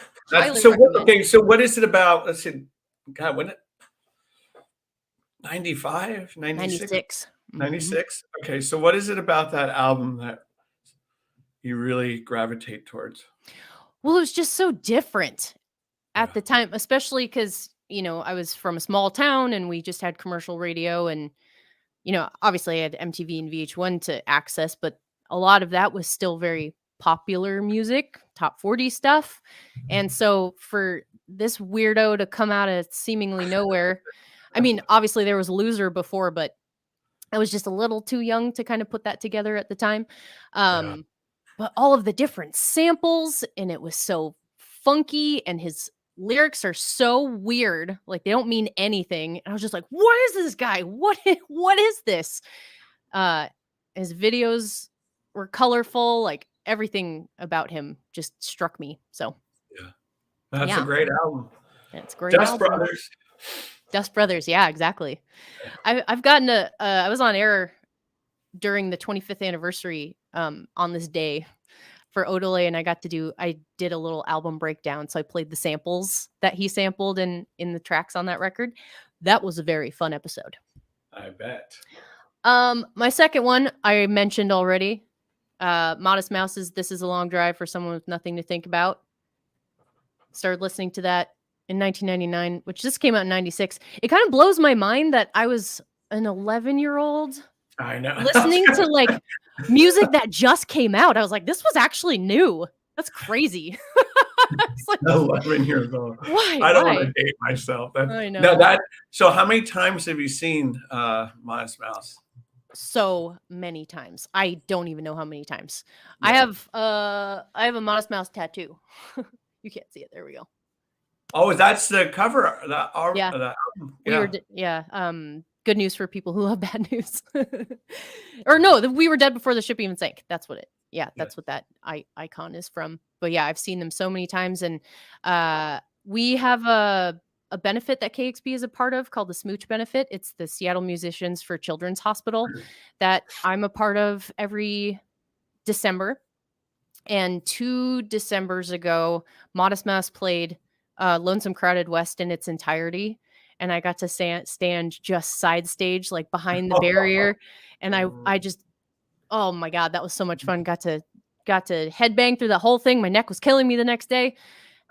So what is it about? Let's see. God, when 95, 96? 96? Okay, so what is it about that album that you really gravitate towards? Well, it was just so different at the time, especially because, I was from a small town and we just had commercial radio, and, obviously I had MTV and VH1 to access, but a lot of that was still very popular music, top 40 stuff. And so for this weirdo to come out of seemingly nowhere, I mean, obviously there was Loser before, but I was just a little too young to kind of put that together at the time. But all of the different samples, and it was so funky, and his lyrics are so weird. Like, they don't mean anything. And I was just like, what is this guy? What is this? His videos were colorful. Like, everything about him just struck me. So that's a great album. It's great. Dust Brothers. Yeah, exactly. I've gotten I was on air during the 25th anniversary on this day for Odelay, and I did a little album breakdown. So I played the samples that he sampled in the tracks on that record. That was a very fun episode. I bet. My second one I mentioned already. Modest Mouse's "This Is a Long Drive for Someone with Nothing to Think About." Started listening to that in 1999, which just came out in 96. It kind of blows my mind that I was an 11-year-old I know. listening to like music that just came out. I was like, this was actually new. That's crazy. It's like, 11 years old. why? I don't want Why? to date myself. I know. No, that. So, how many times have you seen Modest Mouse? So many times. I don't even know how many times. Yeah. I have a Modest Mouse tattoo. You can't see it. There we go. Oh, that's the cover. Yeah. The album. We Yeah. were good news for people who love bad news. Or no, we were dead before the ship even sank. That's what it. Yeah, that's what that icon is from. But yeah, I've seen them so many times, and we have a benefit that KEXP is a part of called the Smooch Benefit. It's the Seattle Musicians for Children's Hospital that I'm a part of every December. And 2 Decembers ago, Modest Mouse played Lonesome Crowded West in its entirety. And I got to stand just side stage, like behind the barrier. And I just, oh my God, that was so much fun. Got to headbang through the whole thing. My neck was killing me the next day.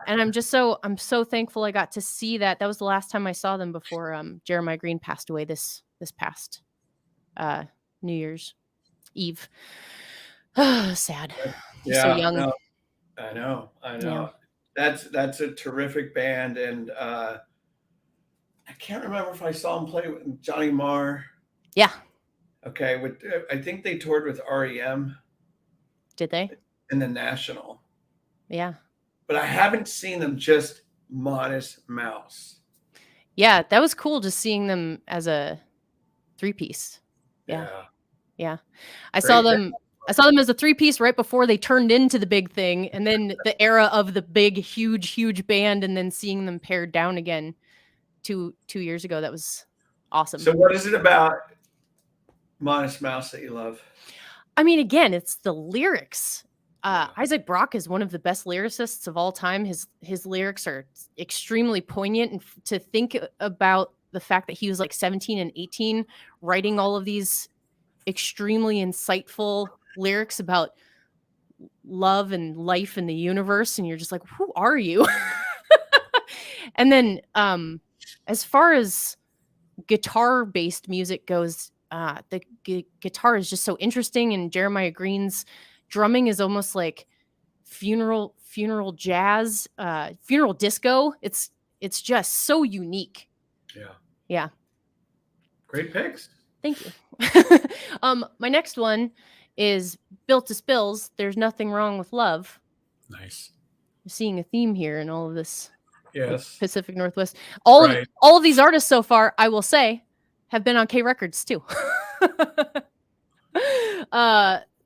And I'm so thankful I got to see that. That was the last time I saw them before Jeremiah Green passed away this past New Year's Eve. Sad. He's so young. No, I know. Yeah. That's a terrific band, and I can't remember if I saw him play with Johnny Marr. Yeah. Okay, I think they toured with REM. Did they? In the National. Yeah. But I haven't seen them just Modest Mouse. Yeah, that was cool just seeing them as a 3-piece. Yeah. I saw them as a 3-piece right before they turned into the big thing, and then the era of the big, huge band, and then seeing them pared down again 2 years ago. That was awesome. So what is it about Modest Mouse that you love? I mean, again, it's the lyrics. Isaac Brock is one of the best lyricists of all time. His lyrics are extremely poignant, and to think about the fact that he was like 17 and 18 writing all of these extremely insightful lyrics about love and life and the universe, and you're just like, who are you? And then as far as guitar based music goes, the guitar is just so interesting, and Jeremiah Green's drumming is almost like funeral jazz, funeral disco. It's just so unique. Yeah. Great picks. Thank you. My next one is Built to Spills. There's Nothing Wrong with Love. Nice. I'm seeing a theme here in all of this. Yes. Pacific Northwest. All of these artists so far, I will say, have been on K Records too.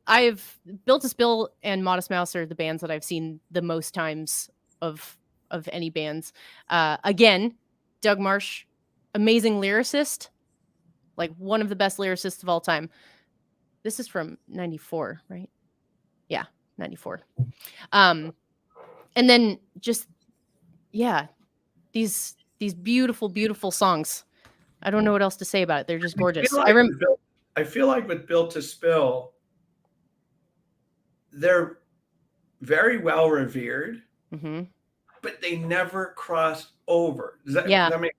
I've Built to Spill and Modest Mouse are the bands that I've seen the most times of any bands. Again, Doug Marsh, amazing lyricist, like one of the best lyricists of all time. This is from 94, right? Yeah, 94. And then just, yeah, these beautiful songs. I don't know what else to say about it. They're just gorgeous. I feel like with Built to Spill, they're very well revered, but they never crossed over. Does that make?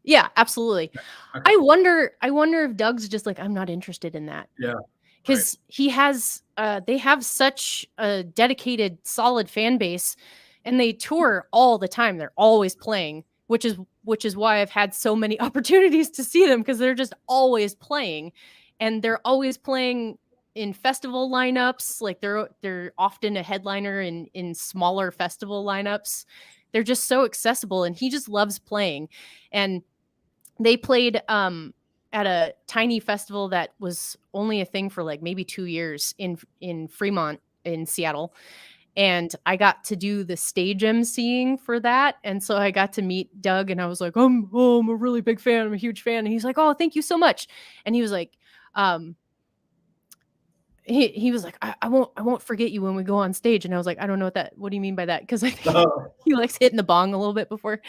Yeah, absolutely. Okay. I wonder if Doug's just like, I'm not interested in that. Yeah. Because he has, they have such a dedicated, solid fan base, and they tour all the time. They're always playing, which is why I've had so many opportunities to see them, because they're just always playing, and they're always playing in festival lineups. Like they're often a headliner in smaller festival lineups. They're just so accessible, and he just loves playing. And they played at a tiny festival that was only a thing for like maybe 2 years in Fremont in Seattle. And I got to do the stage emceeing for that. And so I got to meet Doug, and I was like, I'm a really big fan. I'm a huge fan. And he's like, oh, thank you so much. And he was like, he was like, I won't forget you when we go on stage. And I was like, I don't know what do you mean by that? Because I think Oh. he likes hitting the bong a little bit before.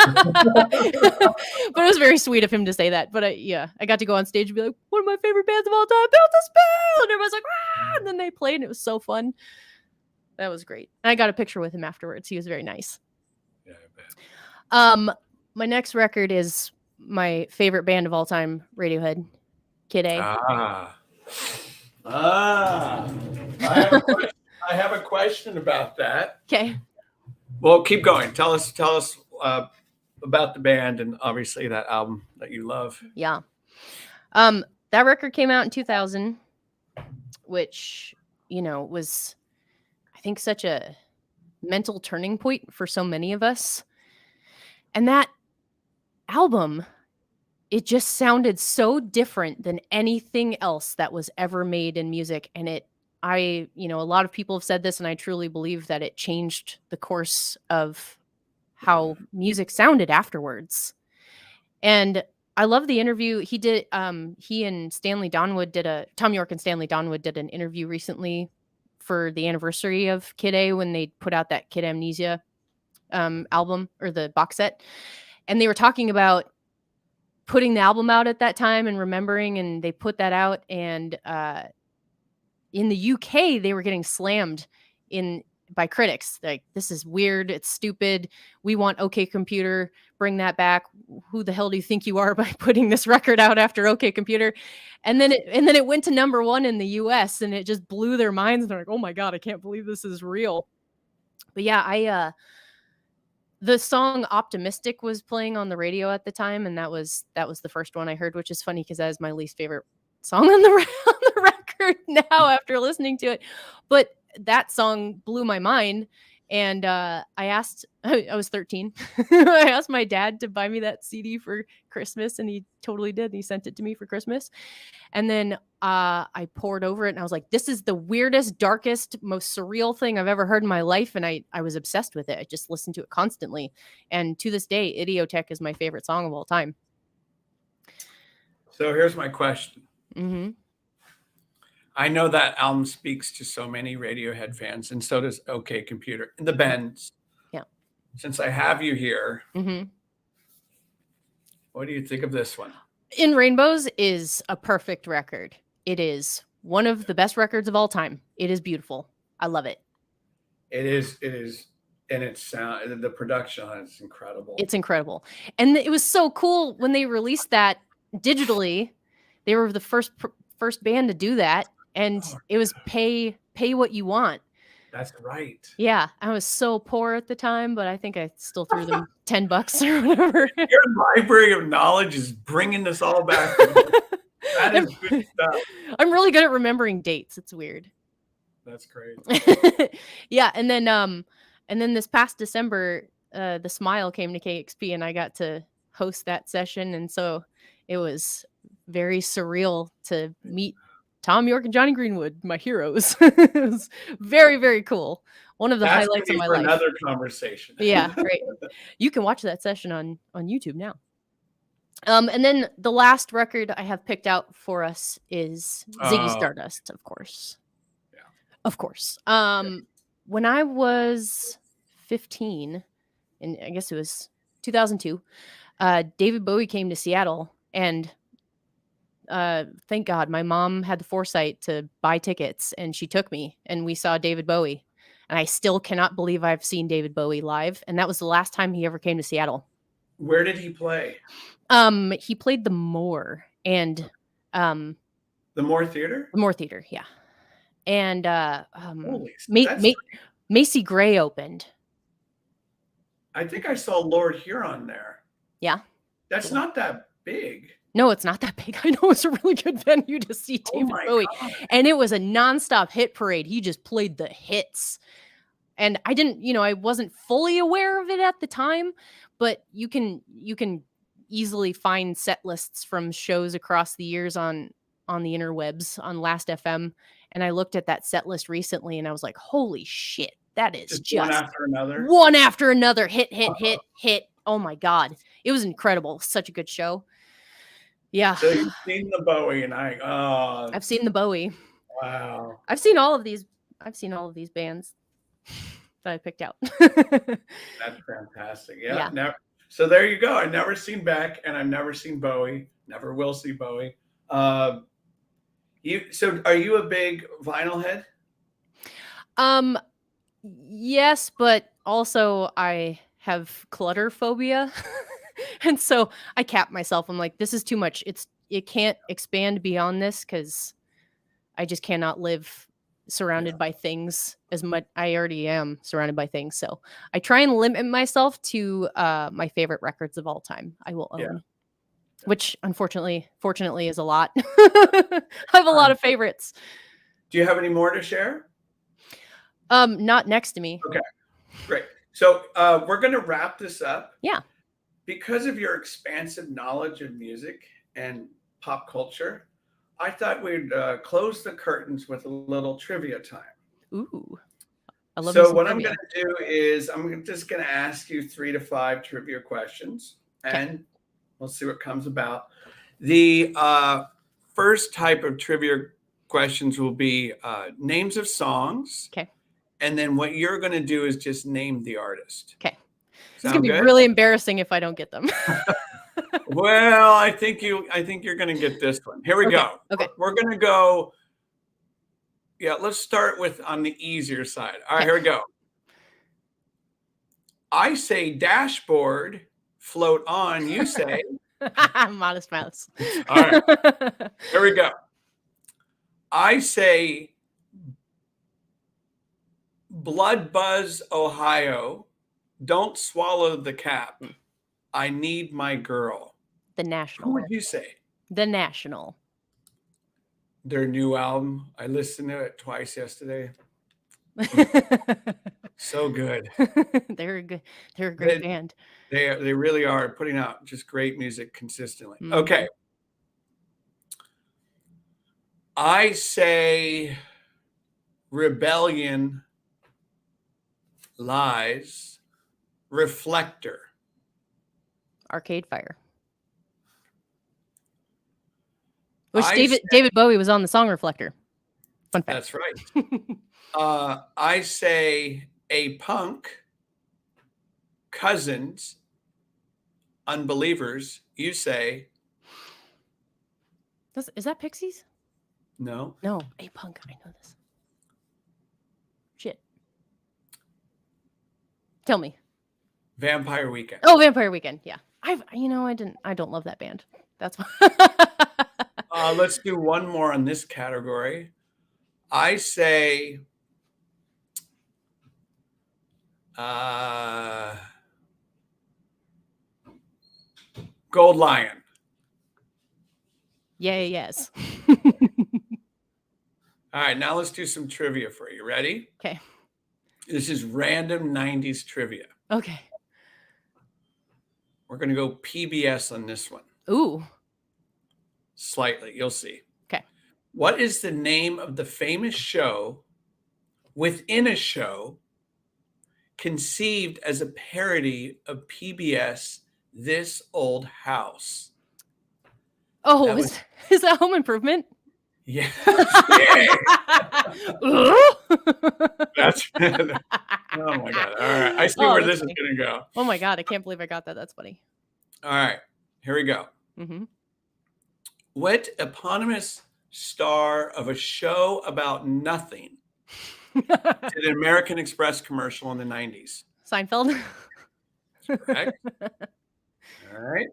But it was very sweet of him to say that. But I got to go on stage and be like, one of my favorite bands of all time, Built a Spell. And everyone's like, ah! And then they played and it was so fun. That was great. And I got a picture with him afterwards. He was very nice. Yeah, I bet. My next record is my favorite band of all time, Radiohead, Kid A. I have a question about that. Okay. Well, keep going. Tell us about the band and obviously that album that you love. Yeah. That record came out in 2000, which, was, I think, such a mental turning point for so many of us. And that album, it just sounded so different than anything else that was ever made in music. And a lot of people have said this, and I truly believe that it changed the course of how music sounded afterwards. And I love the interview he did. He and Stanley Donwood Tom York and Stanley Donwood did an interview recently for the anniversary of Kid A when they put out that Kid Amnesia album or the box set. And they were talking about putting the album out at that time and remembering, and they put that out. And in the UK, they were getting slammed by critics. Like, this is weird. It's stupid. We want OK Computer. Bring that back. Who the hell do you think you are by putting this record out after OK Computer? And then it went to number 1 in the US, and it just blew their minds. They're like, oh my God, I can't believe this is real. But yeah, the song Optimistic was playing on the radio at the time, and that was the first one I heard, which is funny because that is my least favorite song on the record now after listening to it. But that song blew my mind, and I was 13. I asked my dad to buy me that CD for Christmas, and he totally did. He sent it to me for Christmas. And then I poured over it, and I was like, this is the weirdest, darkest, most surreal thing I've ever heard in my life. And I was obsessed with it. I just listened to it constantly. And to this day, Idiotech is my favorite song of all time. So here's my question. Mm-hmm. I know that album speaks to so many Radiohead fans, and so does OK Computer and the bands. Yeah. Since I have you here, mm-hmm. What do you think of this one? In Rainbows is a perfect record. It is one of the best records of all time. It is beautiful. I love it. It is. And the production on it's incredible. It's incredible. And it was so cool when they released that digitally. They were the first band to do that. And it was pay what you want. That's right. Yeah. I was so poor at the time, but I think I still threw them $10 or whatever. Your library of knowledge is bringing this all back. That is good stuff. I'm really good at remembering dates. It's weird. That's great. Yeah. And then this past December, the Smile came to KEXP, and I got to host that session. And so it was very surreal to meet Tom York and Johnny Greenwood, my heroes. It was very, very cool. One of the highlights of my life. Another conversation. Yeah, great. You can watch that session on YouTube now. And then the last record I have picked out for us is Ziggy Stardust, of course. Yeah. Of course. When I was 15, and I guess it was 2002, David Bowie came to Seattle, and thank God my mom had the foresight to buy tickets, and she took me, and we saw David Bowie. And I still cannot believe I've seen David Bowie live. And that was the last time he ever came to Seattle. Where did he play? He played the Moore and the Moore Theater? The Moore Theater, yeah. And Holy, Macy Gray opened. I think I saw Lord Huron there. Yeah. That's not that big. No, it's not that big. I know it's a really good venue to see David Bowie. God. And it was a nonstop hit parade. He just played the hits. And I wasn't fully aware of it at the time, but you can easily find set lists from shows across the years on the interwebs on Last FM. And I looked at that set list recently, and I was like, holy shit, that is just one after another. One after another. Hit. Oh my God. It was incredible. Such a good show. Yeah. So you've seen the Bowie, and I've seen the Bowie. Wow. I've seen all of these. I've seen all of these bands that I picked out. That's fantastic. Yeah. Yeah. Never, so there you go. I've never seen Beck, and I've never seen Bowie. Never will see Bowie. So are you a big vinyl head? Um, yes, but also I have clutter phobia. And so I cap myself. I'm like, this is too much. It can't expand beyond this because I just cannot live surrounded by things as much. I already am surrounded by things. So I try and limit myself to my favorite records of all time I will own. Yeah. Which fortunately is a lot. I have a lot of favorites. Do you have any more to share? Not next to me. Okay, great. So we're going to wrap this up. Yeah. Because of your expansive knowledge of music and pop culture, I thought we'd close the curtains with a little trivia time. Ooh. I love So what I'm going to do is I'm just going to ask you 3 to 5 trivia questions, and we'll see what comes about. The first type of trivia questions will be names of songs. Okay. And then what you're going to do is just name the artist. Okay. It's going to be really embarrassing if I don't get them. Well, I think you're going to get this one. Here we go. Okay. We're going to go. Yeah, let's start with on the easier side. All right, here we go. I say dashboard, float on. You say Modest Mouse. All right. Here we go. I say Blood Buzz, Ohio. Don't swallow the cap. I need my girl. The National. Who would you say? The National. Their new album. I listened to it twice yesterday. So good. They're a great band. They really are putting out just great music consistently. Mm-hmm. Okay. I say Rebellion, Lies, Reflector. Arcade Fire. Which David Bowie was on the song Reflector. Fun fact. That's right. I say A Punk, Cousins, Unbelievers. You say. Is that Pixies? No. No, A Punk. I know this. Shit. Tell me. Vampire Weekend. Oh, Vampire Weekend. Yeah. I don't love that band. That's why. Let's do one more on this category. I say Gold Lion. Yay, yes. All right, now let's do some trivia for you. Ready? Okay. This is random 90s trivia. Okay. We're going to go PBS on this one. Ooh. Slightly, you'll see. Okay. What is the name of the famous show within a show conceived as a parody of PBS This Old House? Oh, is that Home Improvement? Yeah. That's oh my God. All right. I see where this is going to go. Oh my God. I can't believe I got that. That's funny. All right. Here we go. Mm-hmm. What eponymous star of a show about nothing did an American Express commercial in the 90s? Seinfeld. That's correct. All right.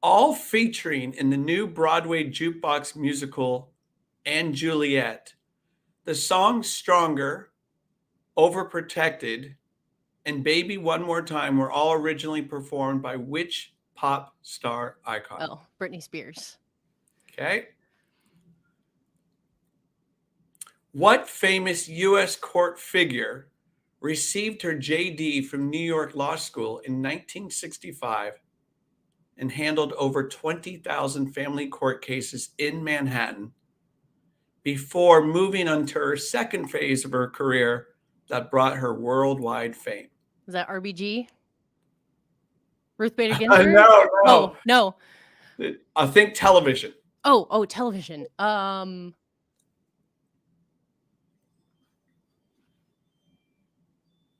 All featuring in the new Broadway jukebox musical and Juliet, the songs Stronger, Overprotected, and Baby One More Time were all originally performed by which pop star icon? Oh, Britney Spears. Okay. What famous U.S. court figure received her JD from New York Law School in 1965 and handled over 20,000 family court cases in Manhattan before moving on to her second phase of her career that brought her worldwide fame? Is that RBG? Ruth Bader Ginsburg? No. Oh, no. I think television. Oh, television.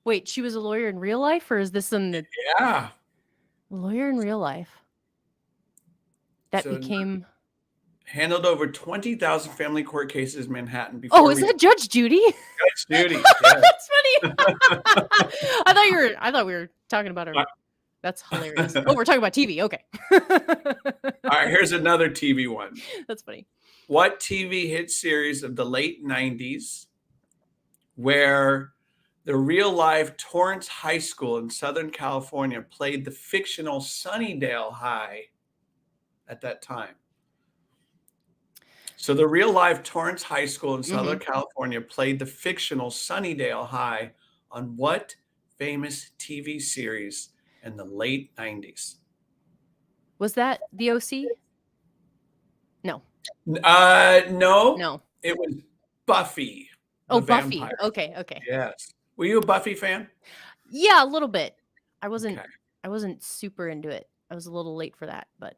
Wait, she was a lawyer in real life, or is this in the Yeah. lawyer in real life that So became? handled over 20,000 family court cases in Manhattan Oh, before is that Judge Judy? Judge Judy. Yeah. That's funny. I thought we were talking about her. That's hilarious. Oh, we're talking about TV. Okay. All right, here's another TV one. That's funny. What TV hit series of the late 90s where the real life Torrance High School in Southern California played the fictional Sunnydale High at that time? So the real life Torrance High School in Southern California played the fictional Sunnydale High on what famous TV series in the late 90s? Was that the OC? No. No. No. It was Buffy the Oh, Buffy. Vampire. Okay. Okay. Yes. Were you a Buffy fan? Yeah, a little bit. I wasn't. Okay. I wasn't super into it. I was a little late for that, but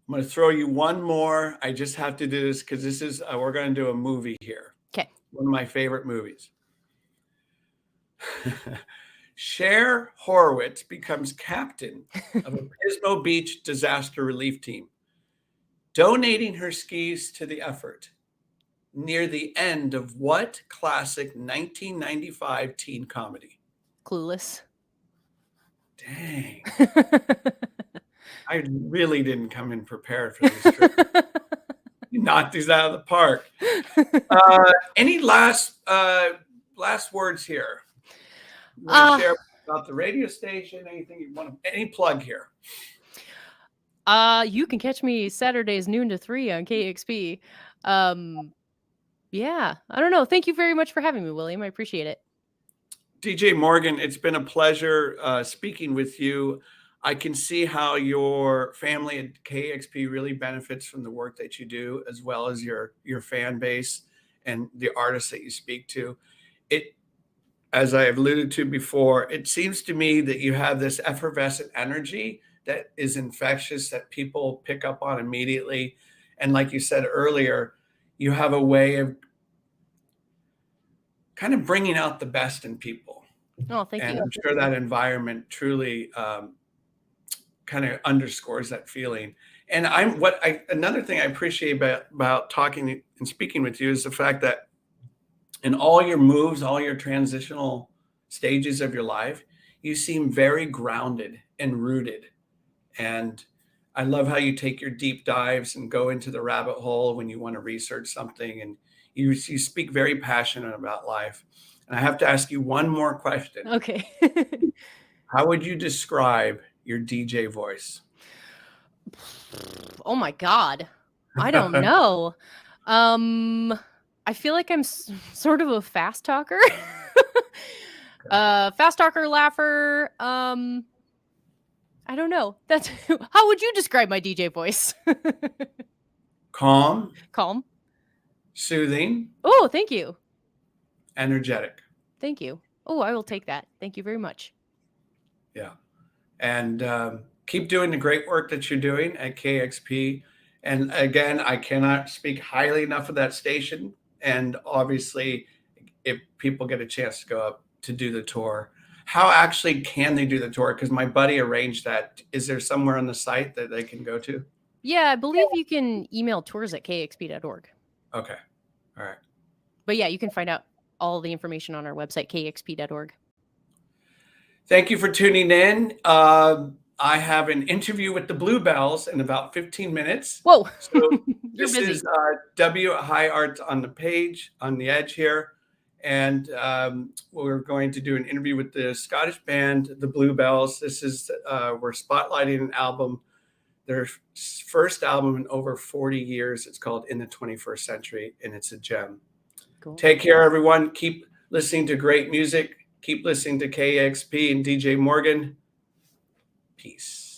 I'm going to throw you one more. I just have to do this because this is we're going to do a movie here. okay. One of my favorite movies. Cher Horowitz becomes captain of a Pismo Beach disaster relief team, donating her skis to the effort near the end of what classic 1995 teen comedy? Clueless. Dang. I really didn't come in prepared for this trip. You knocked these out of the park. Any last words here? You want to share about the radio station? Anything you want to? Any plug here? You can catch me Saturdays noon to 3 on KEXP. Yeah, I don't know. Thank you very much for having me, William. I appreciate it. DJ Morgan, it's been a pleasure speaking with you. I can see how your family at KEXP really benefits from the work that you do, as well as your fan base and the artists that you speak to. It, as I have alluded to before, it seems to me that you have this effervescent energy that is infectious, that people pick up on immediately. And like you said earlier, you have a way of kind of bringing out the best in people. Oh, thank you. I'm sure that environment truly kind of underscores that feeling. And another thing I appreciate about talking and speaking with you is the fact that in all your moves, all your transitional stages of your life, you seem very grounded and rooted. And I love how you take your deep dives and go into the rabbit hole when you want to research something. And you speak very passionate about life. And I have to ask you one more question. Okay. How would you describe your DJ voice? Oh my God. I don't know. I feel like I'm sort of a fast talker. Fast talker, laugher. I don't know. That's how would you describe my DJ voice? Calm, Calm. soothing. Oh, thank you. Energetic. Thank you. Oh, I will take that. Thank you very much. Yeah. And keep doing the great work that you're doing at KEXP. And again, I cannot speak highly enough of that station. And obviously, if people get a chance to go up to do the tour, how actually can they do the tour? Because my buddy arranged that. Is there somewhere on the site that they can go to? Yeah, I believe you can email tours@kexp.org. Okay. All right. But yeah, you can find out all the information on our website, kexp.org. Thank you for tuning in. I have an interview with the Bluebells in about 15 minutes. Whoa. So You're this busy. is W High Art on the page, on the edge here. And we're going to do an interview with the Scottish band, the Bluebells. This is, we're spotlighting an album, their first album in over 40 years. It's called In the 21st Century, and it's a gem. Cool. Take care, everyone. Keep listening to great music. Keep listening to KEXP and DJ Morgan. Peace.